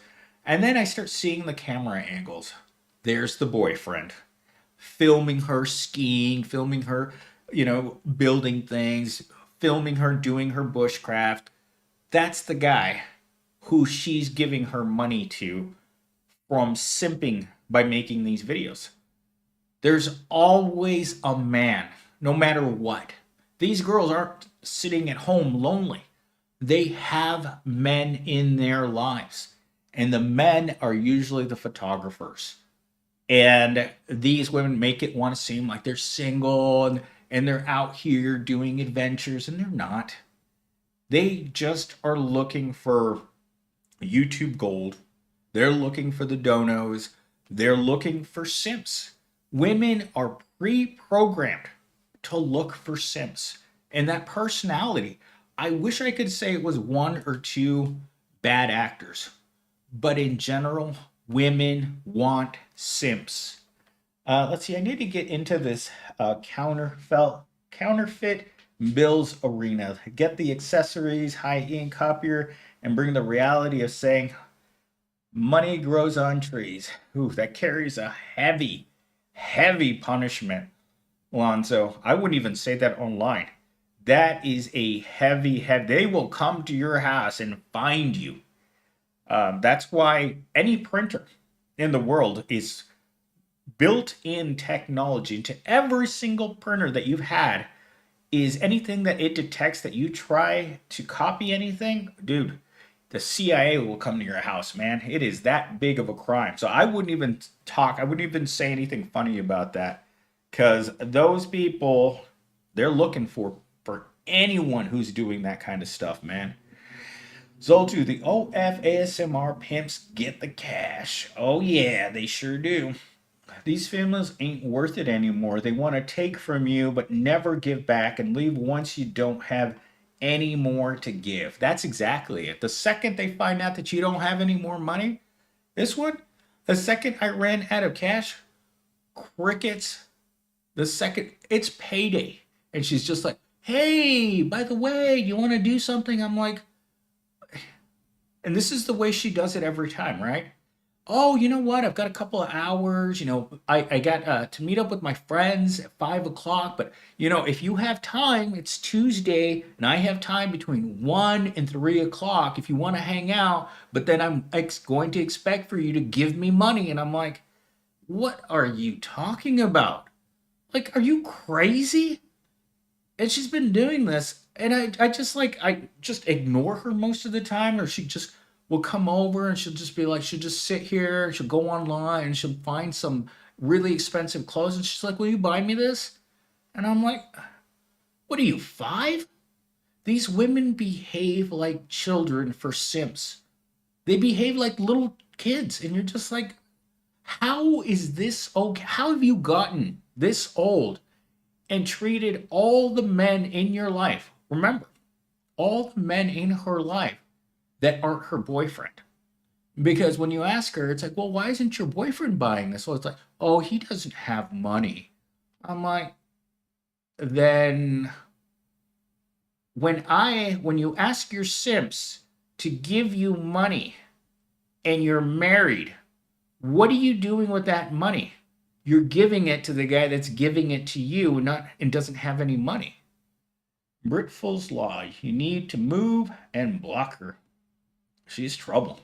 And then I start seeing the camera angles. There's the boyfriend filming her skiing, filming her, building things, filming her doing her bushcraft. That's the guy who she's giving her money to from simping by making these videos. There's always a man, no matter what. These girls aren't sitting at home lonely. They have men in their lives, and the men are usually the photographers. And these women make it want to seem like they're single and they're out here doing adventures, and they're not. They just are looking for YouTube gold. They're looking for the donos. They're looking for simps. Women are pre programmed to look for simps. And that personality, I wish I could say it was one or two bad actors, but in general, women want simps. Let's see. I need to get into this counterfeit bills arena. Get the accessories, high end copier, and bring the reality of saying money grows on trees. Ooh, that carries a heavy, heavy punishment, Lonzo. I wouldn't even say that online. That is a heavy, heavy. They will come to your house and find you. That's why any printer in the world is built-in technology into every single printer that you've had is anything that it detects that you try to copy anything, dude, the CIA will come to your house, man. It is that big of a crime. So I wouldn't even talk, I wouldn't even say anything funny about that because those people, they're looking for anyone who's doing that kind of stuff, man. Zoltu, the OFASMR pimps get the cash. Oh yeah, they sure do. These families ain't worth it anymore. They want to take from you but never give back and leave once you don't have any more to give. That's exactly it. The second they find out that you don't have any more money, this one, the second I ran out of cash, crickets. The second it's payday. And she's just like, hey, by the way, you want to do something? I'm like, and this is the way she does it every time, right? Oh, you know what? I've got a couple of hours. I got to meet up with my friends at 5 o'clock. But, if you have time, it's Tuesday and I have time between 1 and 3 o'clock if you want to hang out. But then I'm going to expect for you to give me money. And I'm like, what are you talking about? Like, are you crazy? And she's been doing this, and I just ignore her most of the time, or she just will come over and she'll just be like, she'll just sit here and she'll go online and she'll find some really expensive clothes, and she's like, will you buy me this? And I'm like, what are you, 5? These women behave like children for simps. They behave like little kids, and you're just like, how is this okay? How have you gotten this old and treated all the men in your life? Remember, all the men in her life that aren't her boyfriend. Because when you ask her, it's like, well, why isn't your boyfriend buying this? Well, it's like, oh, he doesn't have money. I'm like, then when you ask your simps to give you money and you're married, what are you doing with that money? You're giving it to the guy that's giving it to you, not and doesn't have any money. Britful's Law. You need to move and block her. She's trouble.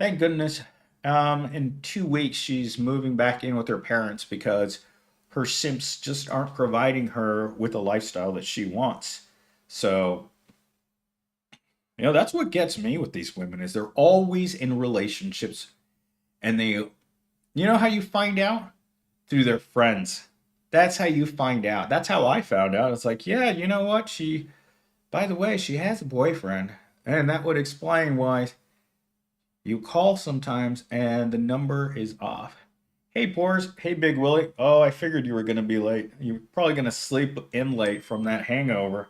Thank goodness. In 2 weeks, she's moving back in with her parents because her simps just aren't providing her with a lifestyle that she wants. So, that's what gets me with these women is they're always in relationships, and you know how you find out? Through their friends. That's how you find out. That's how I found out. It's like, yeah, you know what? By the way, she has a boyfriend. And that would explain why you call sometimes and the number is off. Hey, Pores. Hey, Big Willie. Oh, I figured you were going to be late. You're probably going to sleep in late from that hangover.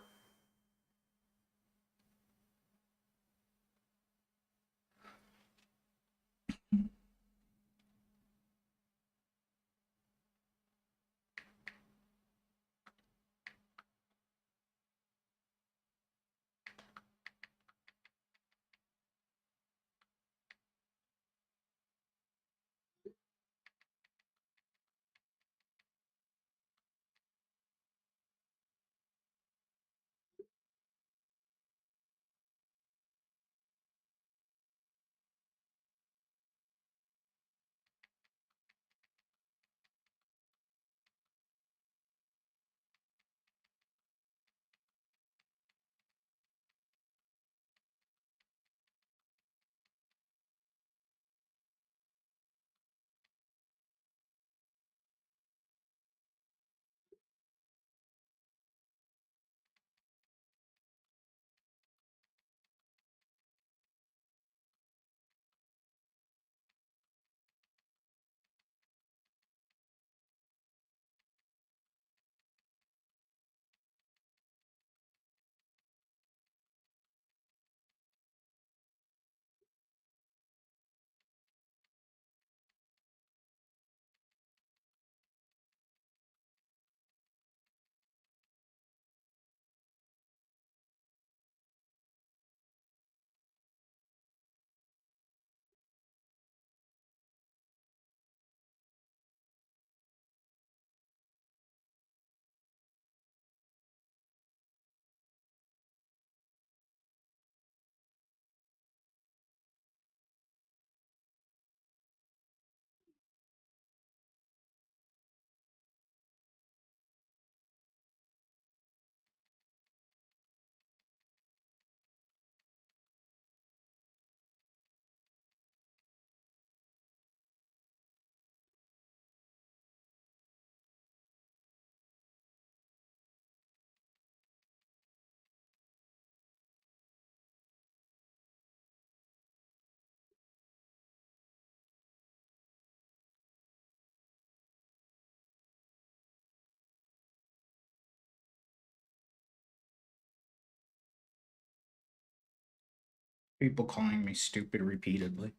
People calling me stupid repeatedly.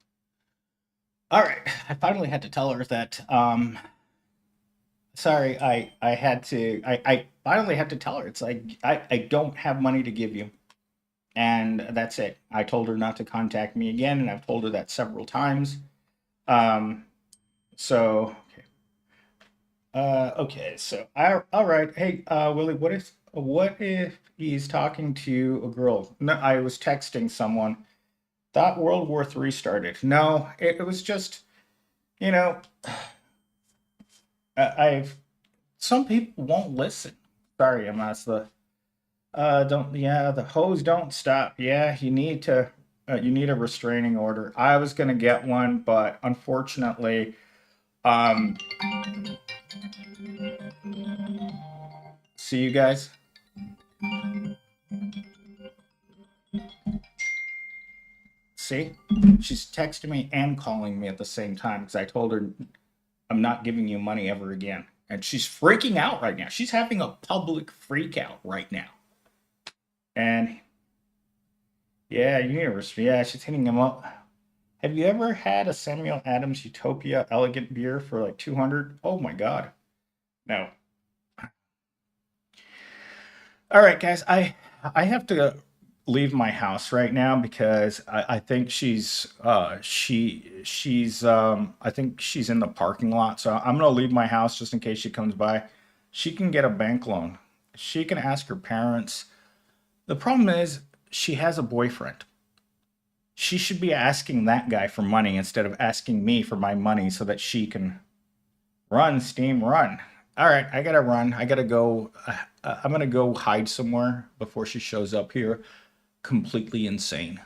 All right, I finally had to tell her that. Sorry, I had to. I finally had to tell her. It's like I don't have money to give you, and that's it. I told her not to contact me again, and I've told her that several times. Um, so okay, so all right. Hey, Willie, what if he's talking to a girl? No, I was texting someone. Thought World War III started. No, it was just, you know, I've some people won't listen. Sorry, I'm not the don't yeah, the hose don't stop. Yeah, you need a restraining order. I was gonna get one, but unfortunately, um, see you guys. See, she's texting me and calling me at the same time because I told her I'm not giving you money ever again. And she's freaking out right now. She's having a public freak out right now. And yeah, yeah, she's hitting him up. Have you ever had a Samuel Adams Utopia Elegant beer for like 200? Oh my god. No. All right, guys, I have to leave my house right now because I think she's I think she's in the parking lot. So I'm gonna leave my house just in case she comes by. She can get a bank loan. She can ask her parents. The problem is she has a boyfriend. She should be asking that guy for money instead of asking me for my money so that she can run, Steam, run. All right, I gotta run. I gotta go. I'm gonna go hide somewhere before she shows up here completely insane.